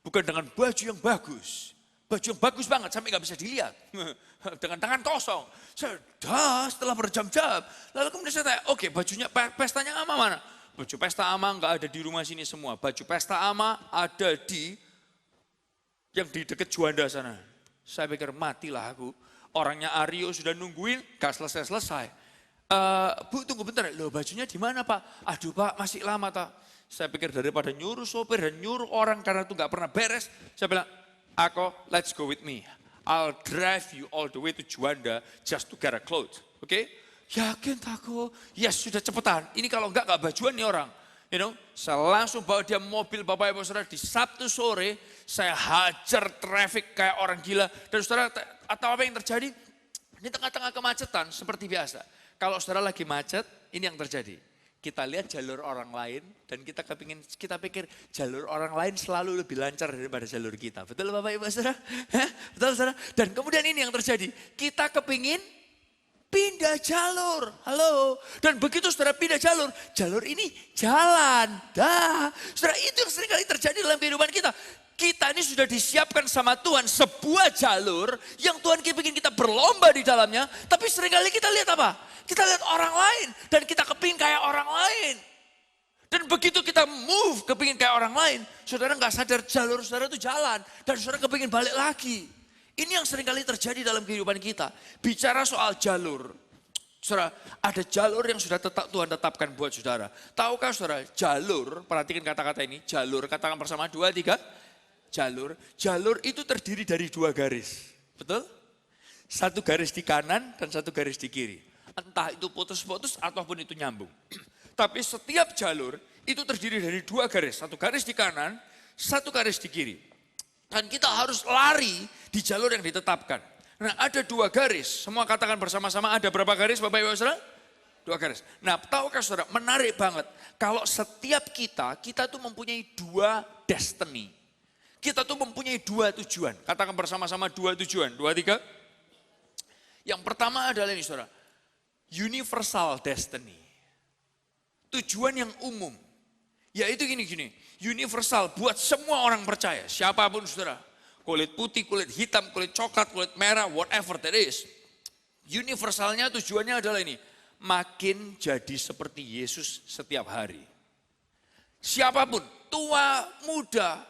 bukan dengan baju yang bagus. Baju yang bagus banget, sampai gak bisa dilihat. Dengan tangan kosong. Setelah berjam-jam. Lalu kemudian saya tanya, oke, bajunya, pestanya ama mana? Baju pesta ama gak ada di rumah sini semua. Baju pesta ama ada yang di dekat Juanda sana. Saya pikir matilah aku. Orangnya Aryo sudah nungguin, gak selesai-selesai. Bu tunggu bentar, loh bajunya di mana Pak? Aduh Pak masih lama tak. Saya pikir daripada nyuruh sopir dan nyuruh orang karena itu gak pernah beres. Saya bilang, Ako let's go with me. I'll drive you all the way to Juanda just to get a clothes. Oke? Yakin tako? Yes sudah cepetan. Ini kalau enggak bajuan nih orang. Saya langsung bawa dia mobil Bapak Ibu Saudara di Sabtu sore. Saya hajar traffic kayak orang gila. Dan saudara, atau apa yang terjadi? Di tengah-tengah kemacetan seperti biasa. Kalau saudara lagi macet, ini yang terjadi. Kita lihat jalur orang lain dan kita pikir jalur orang lain selalu lebih lancar daripada jalur kita. Betul Bapak Ibu Saudara? Hah? Betul Saudara? Dan kemudian ini yang terjadi. Kita kepingin pindah jalur. Halo. Dan begitu saudara pindah jalur ini jalan. Saudara, itu yang seringkali terjadi dalam kehidupan kita. Kita ini sudah disiapkan sama Tuhan sebuah jalur yang Tuhan ingin kita berlomba di dalamnya. Tapi seringkali kita lihat apa? Kita lihat orang lain dan kita kepingin kayak orang lain. Dan begitu kita move kepingin kayak orang lain, saudara nggak sadar jalur saudara itu jalan. Dan saudara kepingin balik lagi. Ini yang seringkali terjadi dalam kehidupan kita. Bicara soal jalur. Saudara, ada jalur yang sudah Tuhan tetapkan buat saudara. Tahukah saudara, jalur, perhatikan kata-kata ini, jalur, katakan bersama 2, 3. Jalur itu terdiri dari 2 garis. Betul? 1 garis di kanan dan 1 garis di kiri. Entah itu putus-putus ataupun itu nyambung. Tapi setiap jalur itu terdiri dari 2 garis. 1 garis di kanan, 1 garis di kiri. Dan kita harus lari di jalur yang ditetapkan. Nah, ada 2 garis. Semua katakan bersama-sama, ada berapa garis Bapak Ibu Saudara? 2 garis. Nah, tahukah saudara, menarik banget. Kalau setiap kita tuh mempunyai 2 destiny. Kita tuh mempunyai 2 tujuan. Katakan bersama-sama 2 tujuan. 2, 3. Yang pertama adalah ini saudara. Universal destiny. Tujuan yang umum. Yaitu gini. Universal buat semua orang percaya. Siapapun saudara. Kulit putih, kulit hitam, kulit coklat, kulit merah, whatever that is. Universalnya tujuannya adalah ini. Makin jadi seperti Yesus setiap hari. Siapapun, tua, muda,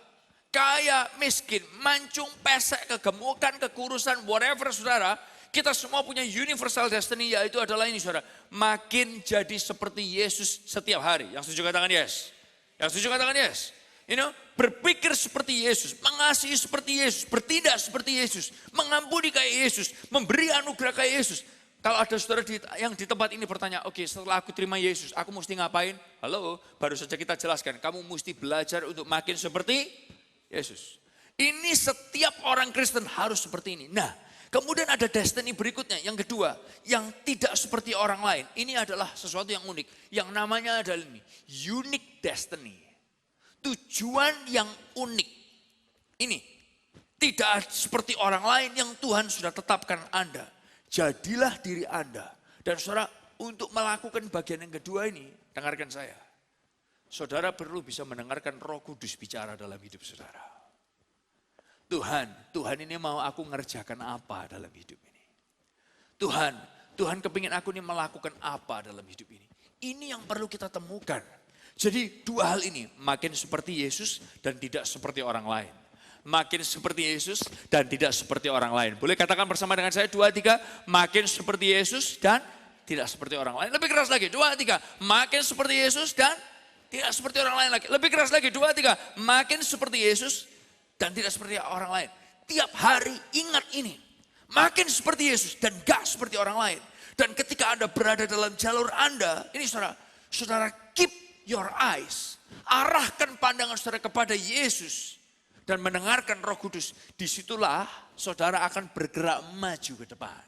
kaya, miskin, mancung, pesek, kegemukan, kekurusan, whatever saudara. Kita semua punya universal destiny, yaitu adalah ini saudara. Makin jadi seperti Yesus setiap hari. Yang setuju katakan yes. Yang setuju katakan yes. Berpikir seperti Yesus, mengasihi seperti Yesus, bertindak seperti Yesus, mengampuni kayak Yesus, memberi anugerah kayak Yesus. Kalau ada saudara yang di tempat ini bertanya, oke, setelah aku terima Yesus, aku mesti ngapain? Halo, baru saja kita jelaskan, kamu mesti belajar untuk makin seperti Yesus. Ini setiap orang Kristen harus seperti ini. Nah, kemudian ada destiny berikutnya, yang kedua, yang tidak seperti orang lain. Ini adalah sesuatu yang unik, yang namanya adalah ini, unique destiny. Tujuan yang unik. Ini, tidak seperti orang lain yang Tuhan sudah tetapkan Anda. Jadilah diri Anda. Dan saudara, untuk melakukan bagian yang kedua ini, dengarkan saya. Saudara perlu bisa mendengarkan Roh Kudus bicara dalam hidup saudara. Tuhan ini mau aku ngerjakan apa dalam hidup ini. Tuhan kepingin aku ini melakukan apa dalam hidup ini. Ini yang perlu kita temukan. Jadi 2 hal ini, makin seperti Yesus dan tidak seperti orang lain. Makin seperti Yesus dan tidak seperti orang lain. Boleh katakan bersama dengan saya 2, 3, makin seperti Yesus dan tidak seperti orang lain. Lebih keras lagi, 2, 3, makin seperti Yesus dan tidak seperti orang lain lagi. Lebih keras lagi, 2, 3, makin seperti Yesus dan tidak seperti orang lain. Tiap hari ingat ini. Makin seperti Yesus dan gak seperti orang lain. Dan ketika Anda berada dalam jalur Anda, ini saudara keep your eyes. Arahkan pandangan saudara kepada Yesus. Dan mendengarkan Roh Kudus. Disitulah saudara akan bergerak maju ke depan.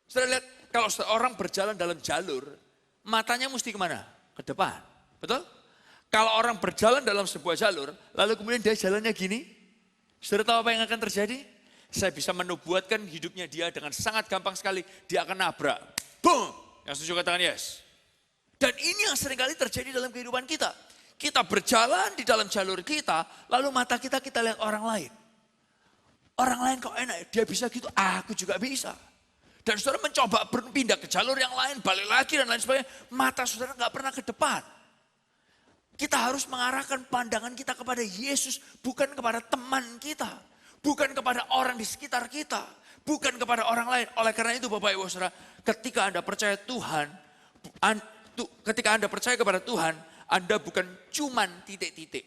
Saudara lihat, kalau orang berjalan dalam jalur, matanya mesti kemana? Ke depan. Betul? Kalau orang berjalan dalam sebuah jalur, lalu kemudian dia jalannya gini, saudara tahu apa yang akan terjadi? Saya bisa menubuatkan hidupnya dia dengan sangat gampang sekali, dia akan nabrak. Boom! Yang setuju katakan yes. Dan ini yang seringkali terjadi dalam kehidupan kita. Kita berjalan di dalam jalur kita, lalu mata kita lihat orang lain. Orang lain kok enak, dia bisa gitu, aku juga bisa. Dan saudara mencoba berpindah ke jalur yang lain, balik lagi dan lain sebagainya. Mata saudara gak pernah ke depan. Kita harus mengarahkan pandangan kita kepada Yesus, bukan kepada teman kita. Bukan kepada orang di sekitar kita. Bukan kepada orang lain. Oleh karena itu Bapak Ibu Saudara, ketika Anda percaya Tuhan, ketika Anda percaya kepada Tuhan, Anda bukan cuman titik-titik.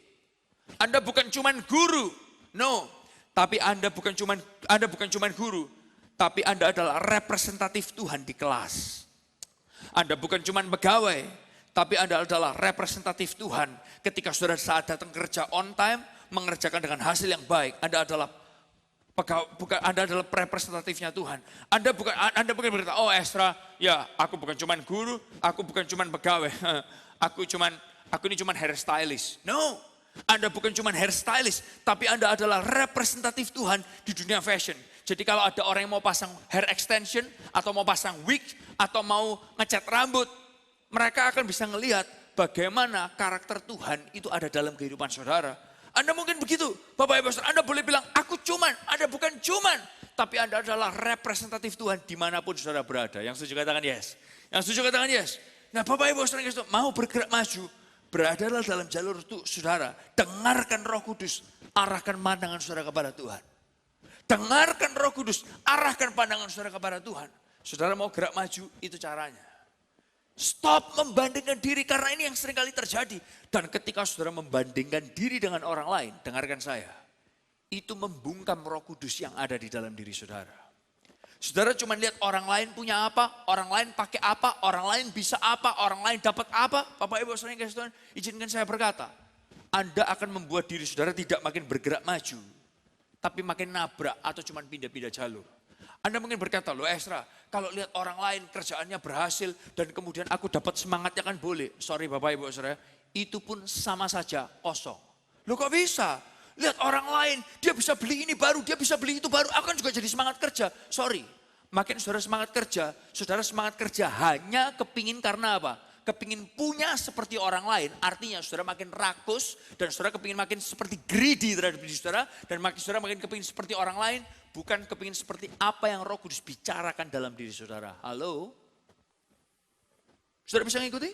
Anda bukan cuman guru. No. Tapi Anda bukan cuman guru. Tapi Anda adalah representatif Tuhan di kelas. Anda bukan cuman pegawai. Tapi Anda adalah representatif Tuhan. Ketika saudara saat datang kerja on time, mengerjakan dengan hasil yang baik. Anda adalah Bukan Anda adalah representatifnya Tuhan. Anda bukan berkata, oh Ezra, ya aku bukan cuman guru, aku bukan cuman pegawai, aku ini cuman hairstylist. No, Anda bukan cuman hairstylist, tapi Anda adalah representatif Tuhan di dunia fashion. Jadi kalau ada orang yang mau pasang hair extension, atau mau pasang wig, atau mau ngecat rambut, mereka akan bisa ngelihat bagaimana karakter Tuhan itu ada dalam kehidupan saudara. Anda mungkin begitu, Bapak Ibu Saudara, Anda boleh bilang, aku cuman, Anda bukan cuman. Tapi Anda adalah representatif Tuhan dimanapun saudara berada. Yang setuju katakan yes. Yang setuju katakan yes. Nah Bapak Ibu Saudara yang mau bergerak maju, beradalah dalam jalur itu saudara. Dengarkan Roh Kudus, arahkan pandangan saudara kepada Tuhan. Dengarkan Roh Kudus, arahkan pandangan saudara kepada Tuhan. Saudara mau gerak maju, itu caranya. Stop membandingkan diri, karena ini yang sering kali terjadi. Dan ketika saudara membandingkan diri dengan orang lain, dengarkan saya. Itu membungkam Roh Kudus yang ada di dalam diri saudara. Saudara cuma lihat orang lain punya apa, orang lain pakai apa, orang lain bisa apa, orang lain dapat apa. Bapak Ibu Saudara yang kasih Tuhan, izinkan saya berkata. Anda akan membuat diri saudara tidak makin bergerak maju, tapi makin nabrak atau cuma pindah-pindah jalur. Anda mungkin berkata, loh Ezra, kalau lihat orang lain kerjaannya berhasil dan kemudian aku dapat semangatnya kan boleh. Sorry Bapak Ibu Saudara, itu pun sama saja kosong. Loh kok bisa? Lihat orang lain, dia bisa beli ini baru, dia bisa beli itu baru, aku kan juga jadi semangat kerja. Sorry, makin saudara semangat kerja hanya kepingin karena apa? Kepingin punya seperti orang lain, artinya saudara makin rakus dan saudara kepingin makin seperti greedy terhadap diri saudara dan saudara makin kepingin seperti orang lain, bukan kepingin seperti apa yang Roh Kudus bicarakan dalam diri saudara. Halo? Saudara bisa ngikuti?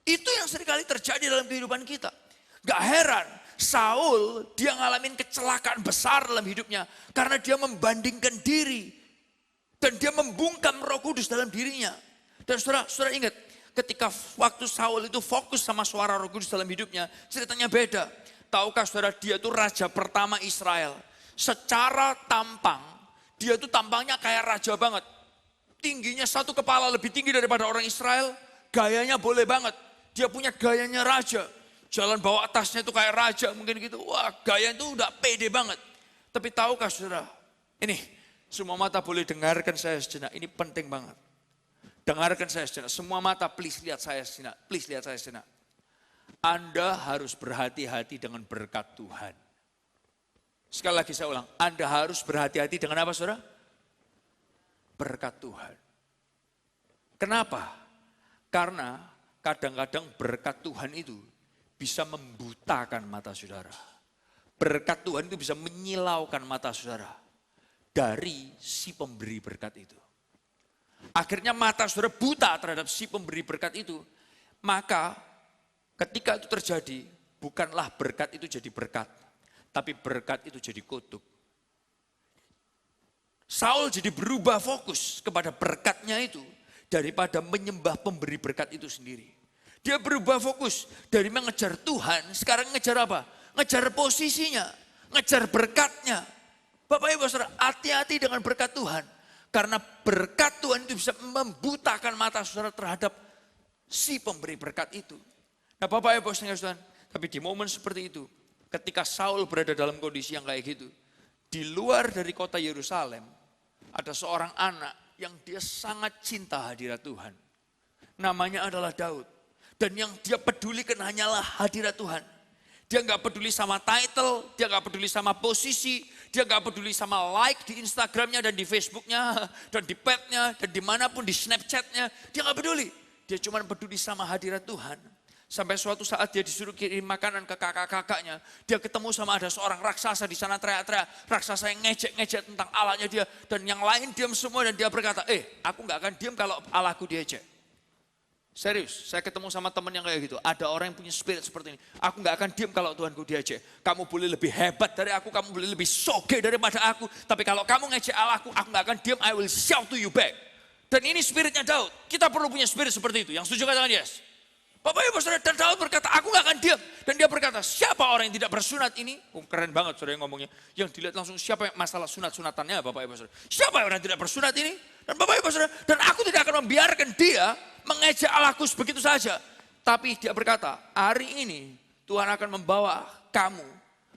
Itu yang seringkali terjadi dalam kehidupan kita. Gak heran, Saul dia ngalamin kecelakaan besar dalam hidupnya karena dia membandingkan diri dan dia membungkam Roh Kudus dalam dirinya. Dan saudara ingat, ketika waktu Saul itu fokus sama suara Roh Kudus dalam hidupnya, ceritanya beda. Tahukah saudara, dia itu raja pertama Israel. Secara tampang, dia itu tampangnya kayak raja banget. Tingginya satu kepala lebih tinggi daripada orang Israel. Gayanya boleh banget. Dia punya gayanya raja. Jalan bawa tasnya itu kayak raja mungkin gitu. Wah, gaya itu udah pede banget. Tapi tahukah saudara, ini semua mata boleh dengarkan saya sejenak. Ini penting banget. Dengarkan saya sejenak. Semua mata please lihat saya sejenak. Please lihat saya sejenak. Anda harus berhati-hati dengan berkat Tuhan. Sekali lagi saya ulang. Anda harus berhati-hati dengan apa saudara? Berkat Tuhan. Kenapa? Karena kadang-kadang berkat Tuhan itu bisa membutakan mata saudara. Berkat Tuhan itu bisa menyilaukan mata saudara dari si pemberi berkat itu. Akhirnya mata saudara buta terhadap si pemberi berkat itu. Maka ketika itu terjadi, bukanlah berkat itu jadi berkat, tapi berkat itu jadi kutuk. Saul jadi berubah fokus kepada berkatnya itu daripada menyembah pemberi berkat itu sendiri. Dia berubah fokus dari mengejar Tuhan, sekarang ngejar apa? Ngejar posisinya, ngejar berkatnya. Bapak Ibu Saudara, hati-hati dengan berkat Tuhan. Karena berkat Tuhan itu bisa membutakan mata saudara terhadap si pemberi berkat itu. Nah Bapak Ibu Saudara, tapi di momen seperti itu, ketika Saul berada dalam kondisi yang kayak gitu, di luar dari kota Yerusalem, ada seorang anak yang dia sangat cinta hadirat Tuhan. Namanya adalah Daud. Dan yang dia pedulikan hanyalah hadirat Tuhan. Dia nggak peduli sama title, dia nggak peduli sama posisi, dia nggak peduli sama like di Instagramnya dan di Facebooknya, dan di petnya, dan dimanapun di Snapchatnya, dia nggak peduli. Dia cuma peduli sama hadirat Tuhan. Sampai suatu saat dia disuruh kirim makanan ke kakak-kakaknya, dia ketemu sama ada seorang raksasa di sana teriak-teriak, raksasa yang ngejek-ngejek tentang Allahnya dia, dan yang lain diam semua dan dia berkata, aku nggak akan diam kalau Allahku diejek. Serius, saya ketemu sama teman yang kayak gitu. Ada orang yang punya spirit seperti ini. Aku gak akan diam kalau Tuhanku diejek. Kamu boleh lebih hebat dari aku, kamu boleh lebih soge daripada aku. Tapi kalau kamu ngejek Allahku, aku gak akan diam, I will shout to you back. Dan ini spiritnya Daud. Kita perlu punya spirit seperti itu. Yang setuju katakan yes. Bapak Ibu Saudara, dan Daud berkata, aku gak akan diam. Dan dia berkata, siapa orang yang tidak bersunat ini? Keren banget saudara yang ngomongnya. Yang dilihat langsung siapa yang masalah sunat-sunatannya Bapak Ibu Saudara. Siapa orang yang tidak bersunat ini? Dan Bapak Ibu Saudara, dan aku tidak akan membiarkan dia mengejek Allahku begitu saja. Tapi dia berkata, hari ini Tuhan akan membawa kamu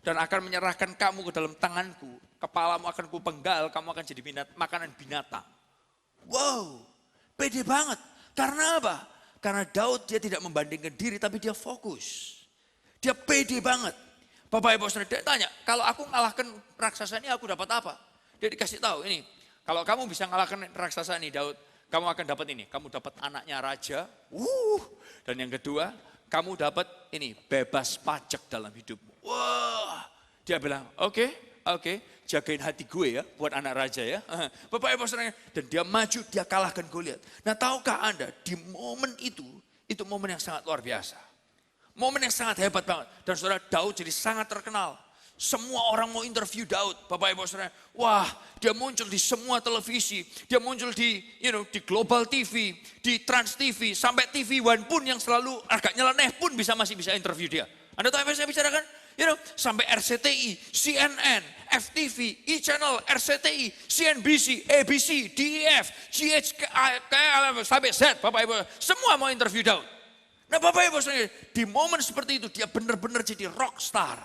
dan akan menyerahkan kamu ke dalam tanganku. Kepalamu akan kupenggal, kamu akan jadi makanan binatang. Wow, pede banget. Karena apa? Karena Daud dia tidak membandingkan diri tapi dia fokus. Dia pede banget. Bapak Ibu Saudara, dia tanya, kalau aku ngalahkan raksasa ini aku dapat apa? Dia dikasih tahu ini, kalau kamu bisa ngalahkan raksasa ini Daud, kamu akan dapat ini. Kamu dapat anaknya raja. Dan yang kedua, kamu dapat ini, bebas pajak dalam hidupmu. Wah, dia bilang, oke, jagain hati gue ya, buat anak raja ya. Bapak Ibu Saudara, dan dia maju, dia kalahkan Goliat. Nah tahukah Anda, di momen itu momen yang sangat luar biasa. Momen yang sangat hebat banget. Dan saudara, Daud jadi sangat terkenal. Semua orang mau interview Daud, Bapak Ibu Saudara. Wah, dia muncul di semua televisi. Dia muncul di di Global TV, di Trans TV, sampai TV One pun yang selalu agak nyeleneh pun masih bisa interview dia. Anda tahu apa yang saya bicarakan? Sampai RCTI, CNN, FTV, E-Channel, RCTI, CNBC, ABC, DEF, GHK, sampai Z, Bapak Ibu. Semua mau interview Daud. Nah Bapak Ibu Saudara, di momen seperti itu dia benar-benar jadi rockstar.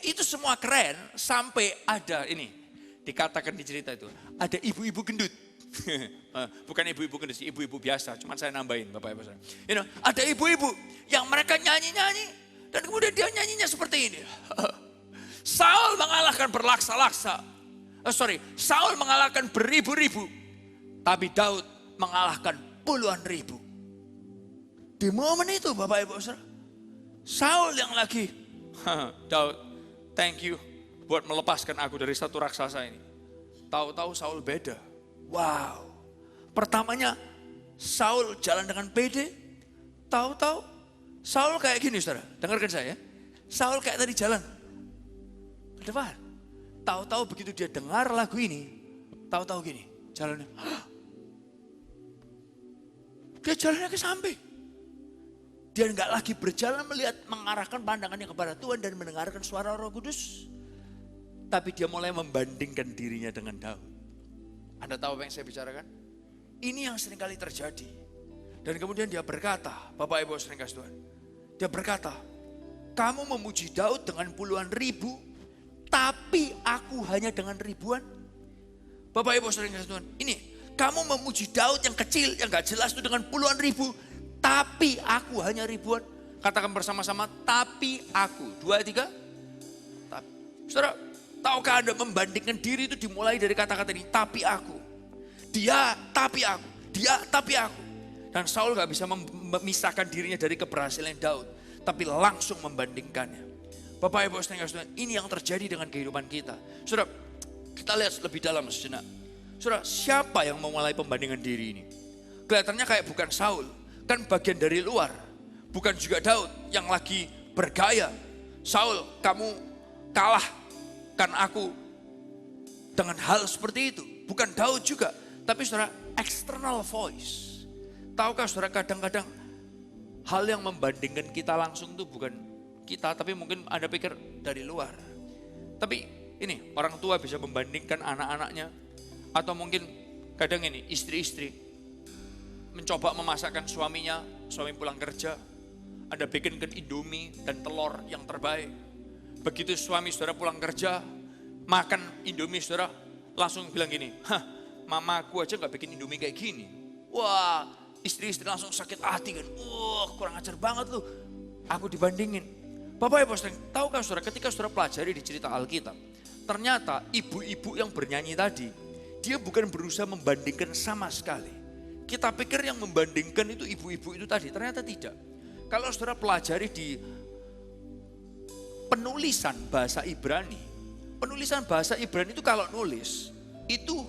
Itu semua keren sampai ada ini. Dikatakan di cerita itu, ada ibu-ibu gendut. Bukan ibu-ibu gendut, ibu-ibu biasa. Cuman saya nambahin Bapak Ibu Saudara. Ada ibu-ibu yang mereka nyanyi-nyanyi. Dan kemudian dia nyanyinya seperti ini. Saul mengalahkan berlaksa-laksa. Saul mengalahkan beribu-ribu. Tapi Daud mengalahkan puluhan ribu. Di momen itu Bapak Ibu Saudara, Saul yang lagi, Daud, thank you buat melepaskan aku dari satu raksasa ini. Tahu-tahu Saul beda. Wow. Pertamanya Saul jalan dengan pede, tahu-tahu Saul kayak gini Saudara, dengarkan saya. Saul kayak tadi jalan ke depan. Tahu-tahu begitu dia dengar lagu ini, tahu-tahu gini, jalannya. Dia jalannya ke samping. Dia enggak lagi berjalan mengarahkan pandangannya kepada Tuhan dan mendengarkan suara Roh Kudus. Tapi dia mulai membandingkan dirinya dengan Daud. Anda tahu apa yang saya bicarakan? Ini yang seringkali terjadi. Dan kemudian dia berkata, Bapak Ibu sering kasih Tuhan. Dia berkata, kamu memuji Daud dengan puluhan ribu, tapi aku hanya dengan ribuan. Bapak Ibu sering kasih Tuhan, ini kamu memuji Daud yang kecil, yang gak jelas itu dengan puluhan ribu, tapi aku hanya ribuan. Katakan bersama-sama, tapi aku. 2, 3. Tapi. Saudara, tahukah Anda membandingkan diri itu dimulai dari kata-kata ini, tapi aku. Dia, tapi aku. Dia, tapi aku. Dan Saul gak bisa memisahkan dirinya dari keberhasilan Daud. Tapi langsung membandingkannya. Bapak Ibu Saudara, ini yang terjadi dengan kehidupan kita. Saudara, kita lihat lebih dalam sejenak. Saudara, siapa yang memulai pembandingan diri ini? Kelihatannya kayak bukan Saul. Kan bagian dari luar. Bukan juga Daud yang lagi bergaya. Saul, kamu kalahkan aku dengan hal seperti itu. Bukan Daud juga. Tapi saudara, external voice. Tahukah saudara, kadang-kadang hal yang membandingkan kita langsung itu bukan kita. Tapi mungkin Anda pikir dari luar. Tapi ini, orang tua bisa membandingkan anak-anaknya. Atau mungkin kadang ini, istri-istri mencoba memasakkan suaminya, suami pulang kerja, Anda bikinkan Indomie dan telur yang terbaik. Begitu suami saudara pulang kerja, makan Indomie saudara, langsung bilang gini, mamaku aja gak bikin Indomie kayak gini. Wah, istri-istri langsung sakit hati kan, kurang ajar banget lu, aku dibandingin. Bapak Ibu Saudara, tahukah saudara ketika saudara pelajari di cerita Alkitab, ternyata ibu-ibu yang bernyanyi tadi, dia bukan berusaha membandingkan sama sekali. Kita pikir yang membandingkan itu ibu-ibu itu tadi, ternyata tidak. Kalau saudara pelajari di penulisan bahasa Ibrani itu kalau nulis, itu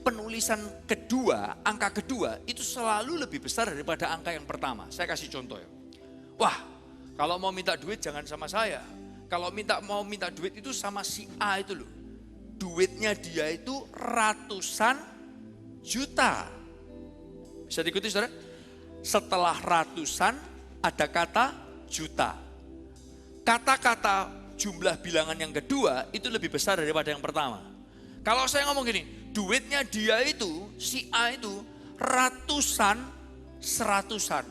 penulisan kedua, angka kedua, itu selalu lebih besar daripada angka yang pertama. Saya kasih contoh ya. Wah, kalau mau minta duit jangan sama saya. Kalau mau minta duit itu sama si A itu loh. Duitnya dia itu ratusan juta. Bisa diikuti saudara? Setelah ratusan ada kata juta. Kata-kata jumlah bilangan yang kedua itu lebih besar daripada yang pertama. Kalau saya ngomong gini, duitnya dia itu, si A itu ratusan, seratusan.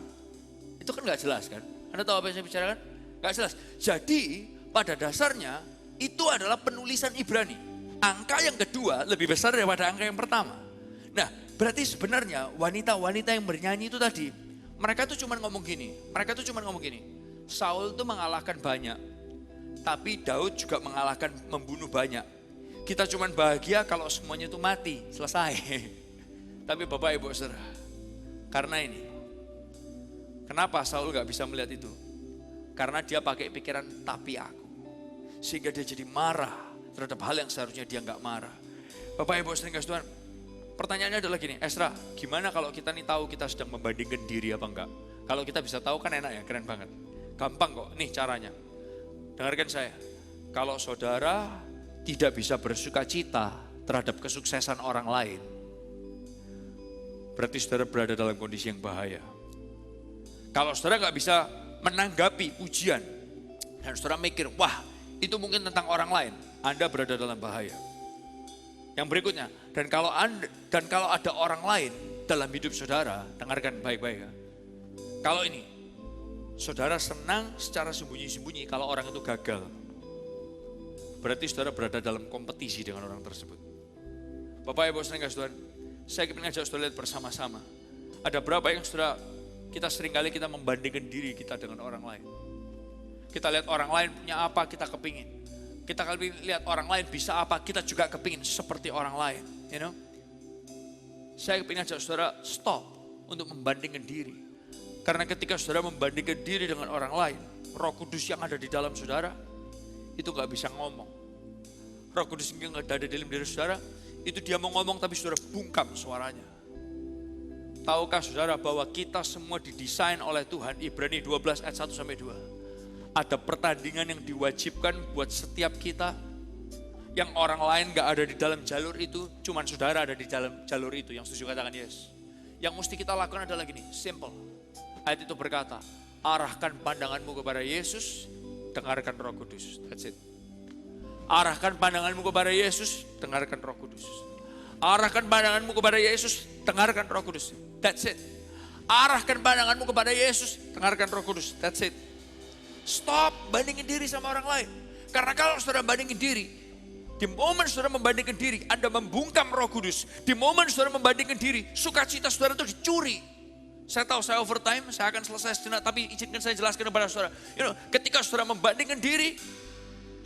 Itu kan gak jelas kan? Anda tahu apa yang saya bicarakan? Gak jelas. Jadi pada dasarnya itu adalah penulisan Ibrani. Angka yang kedua lebih besar daripada angka yang pertama. Nah, berarti sebenarnya wanita-wanita yang bernyanyi itu tadi, mereka tuh cuma ngomong gini. Saul tuh mengalahkan banyak, tapi Daud juga mengalahkan, membunuh banyak. Kita cuma bahagia kalau semuanya itu mati, selesai. Tapi Bapak Ibu Saudara, karena ini, kenapa Saul gak bisa melihat itu? Karena dia pakai pikiran tapi aku. Sehingga dia jadi marah terhadap hal yang seharusnya dia gak marah. Bapak Ibu sering kasih Tuhan, pertanyaannya adalah gini, Esra, gimana kalau kita nih tahu kita sedang membandingkan diri apa enggak? Kalau kita bisa tahu kan enak ya, keren banget. Gampang kok, nih caranya. Dengarkan saya, kalau saudara tidak bisa bersuka cita terhadap kesuksesan orang lain, berarti saudara berada dalam kondisi yang bahaya. Kalau saudara gak bisa menanggapi ujian, dan saudara mikir, wah itu mungkin tentang orang lain, Anda berada dalam bahaya. Yang berikutnya, dan kalau ada orang lain dalam hidup saudara, dengarkan baik-baik ya. Kalau ini, saudara senang secara sembunyi-sembunyi kalau orang itu gagal, berarti saudara berada dalam kompetisi dengan orang tersebut. Bapak Ibu sering kasih Tuhan, saya ingin mengajak saudara lihat bersama-sama. Ada berapa yang saudara, kita seringkali kita membandingkan diri kita dengan orang lain. Kita lihat orang lain punya apa, kita kepingin. Kita lihat orang lain bisa apa, kita juga kepingin seperti orang lain. You know? Saya ingin ajak saudara stop untuk membandingkan diri. Karena ketika saudara membandingkan diri dengan orang lain, Roh Kudus yang ada di dalam saudara, itu gak bisa ngomong. Roh Kudus yang ada di dalam diri saudara, itu dia mau ngomong tapi saudara bungkam suaranya. Tahukah saudara bahwa kita semua didesain oleh Tuhan, Ibrani 12 ayat 1-2. Ada pertandingan yang diwajibkan buat setiap kita. Yang orang lain gak ada di dalam jalur itu, cuman saudara ada di dalam jalur itu. Yang setuju katakan yes. Yang mesti kita lakukan adalah gini, simple. Ayat itu berkata, arahkan pandanganmu kepada Yesus, dengarkan Roh Kudus. That's it. Arahkan pandanganmu kepada Yesus, dengarkan Roh Kudus. Arahkan pandanganmu kepada Yesus, dengarkan Roh Kudus. That's it. Arahkan pandanganmu kepada Yesus, dengarkan Roh Kudus. That's it. Stop bandingin diri sama orang lain. Karena kalau saudara bandingin diri, di momen saudara membandingkan diri, Anda membungkam Roh Kudus. Di momen saudara membandingkan diri, sukacita saudara itu dicuri. Saya tahu saya overtime, saya akan selesai sejenak, tapi izinkan saya jelaskan kepada saudara. Ketika saudara membandingkan diri,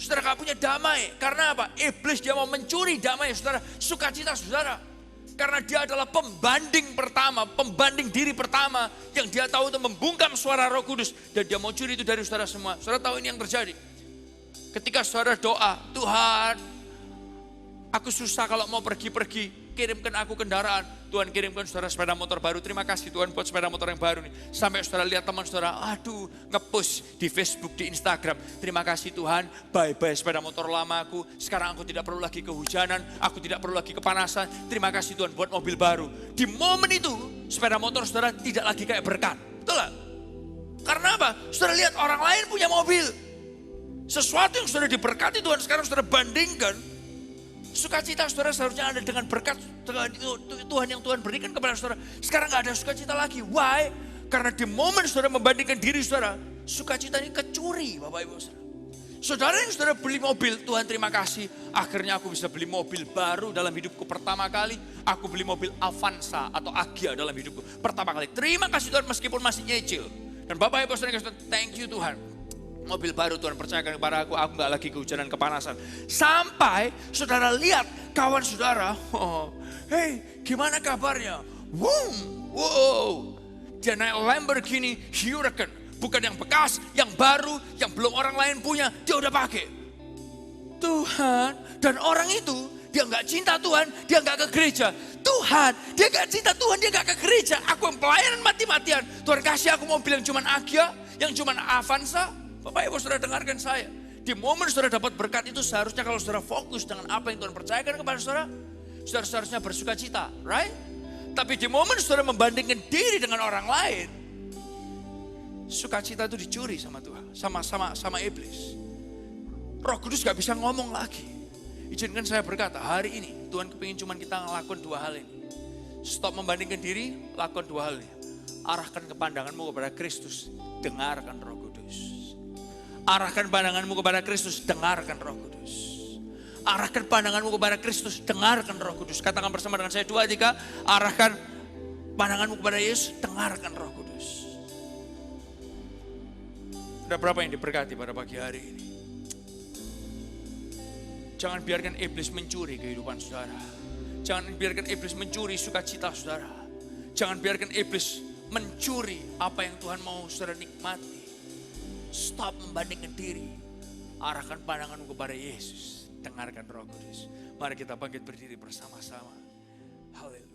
saudara gak punya damai. Karena apa? Iblis dia mau mencuri damai saudara, sukacita saudara. Karena dia adalah pembanding pertama, pembanding diri pertama yang dia tahu itu membungkam suara Roh Kudus. Dan dia mau curi itu dari saudara semua. Saudara tahu ini yang terjadi. Ketika saudara doa, Tuhan, aku susah kalau mau pergi-pergi, kirimkan aku kendaraan. Tuhan kirimkan saudara sepeda motor baru. Terima kasih Tuhan buat sepeda motor yang baru nih. Sampai saudara lihat teman saudara, aduh nge-push di Facebook, di Instagram. Terima kasih Tuhan, bye-bye sepeda motor lamaku. Sekarang aku tidak perlu lagi kehujanan, aku tidak perlu lagi kepanasan. Terima kasih Tuhan buat mobil baru. Di momen itu, sepeda motor saudara tidak lagi kayak berkat. Betul gak? Karena apa? Saudara lihat orang lain punya mobil. Sesuatu yang saudara diberkati Tuhan, sekarang saudara bandingkan. Sukacita saudara seharusnya ada dengan berkat Tuhan yang Tuhan berikan kepada saudara. Sekarang gak ada sukacita lagi. Why? Karena di momen saudara membandingkan diri saudara, sukacita ini kecuri Bapak Ibu saudara. Saudara yang saudara beli mobil, Tuhan terima kasih. Akhirnya aku bisa beli mobil baru dalam hidupku pertama kali. Aku beli mobil Avanza atau Agya dalam hidupku pertama kali. Terima kasih Tuhan meskipun masih nyicil. Dan Bapak Ibu saudara, thank you Tuhan. Mobil baru Tuhan percayakan kepada aku gak lagi kehujanan kepanasan. Sampai saudara lihat kawan saudara, hey gimana kabarnya? Wow, dia naik Lamborghini Huracan. Bukan yang bekas, yang baru, yang belum orang lain punya, dia udah pakai. Tuhan, dan orang itu dia gak cinta Tuhan, dia gak ke gereja. Tuhan, dia gak cinta Tuhan, dia gak ke gereja. Aku yang pelayanan mati-matian. Tuhan kasih aku mobil yang cuman Agya, yang cuman Avanza. Bapak Ibu saudara dengarkan saya. Di momen saudara dapat berkat itu seharusnya kalau saudara fokus dengan apa yang Tuhan percayakan kepada saudara, saudara seharusnya bersuka cita, right? Tapi di momen saudara membandingkan diri dengan orang lain, sukacita itu dicuri sama Tuhan, sama iblis. Roh Kudus gak bisa ngomong lagi. Izinkan saya berkata, hari ini Tuhan kepingin cuma kita ngelakuin dua hal ini. Stop membandingkan diri, lakukan dua hal ini. Arahkan kepandanganmu kepada Kristus, dengarkan Roh Kudus. Arahkan pandanganmu kepada Kristus, dengarkan Roh Kudus. Arahkan pandanganmu kepada Kristus, dengarkan Roh Kudus. Katakan bersama dengan saya 2, 3. Arahkan pandanganmu kepada Yesus, dengarkan Roh Kudus. Ada berapa yang diberkati pada pagi hari ini? Jangan biarkan iblis mencuri kehidupan saudara. Jangan biarkan iblis mencuri sukacita saudara. Jangan biarkan iblis mencuri apa yang Tuhan mau saudara nikmati. Stop membandingkan diri. Arahkan pandanganmu kepada Yesus. Dengarkan Roh Kudus. Mari kita bangkit berdiri bersama-sama. Haleluya.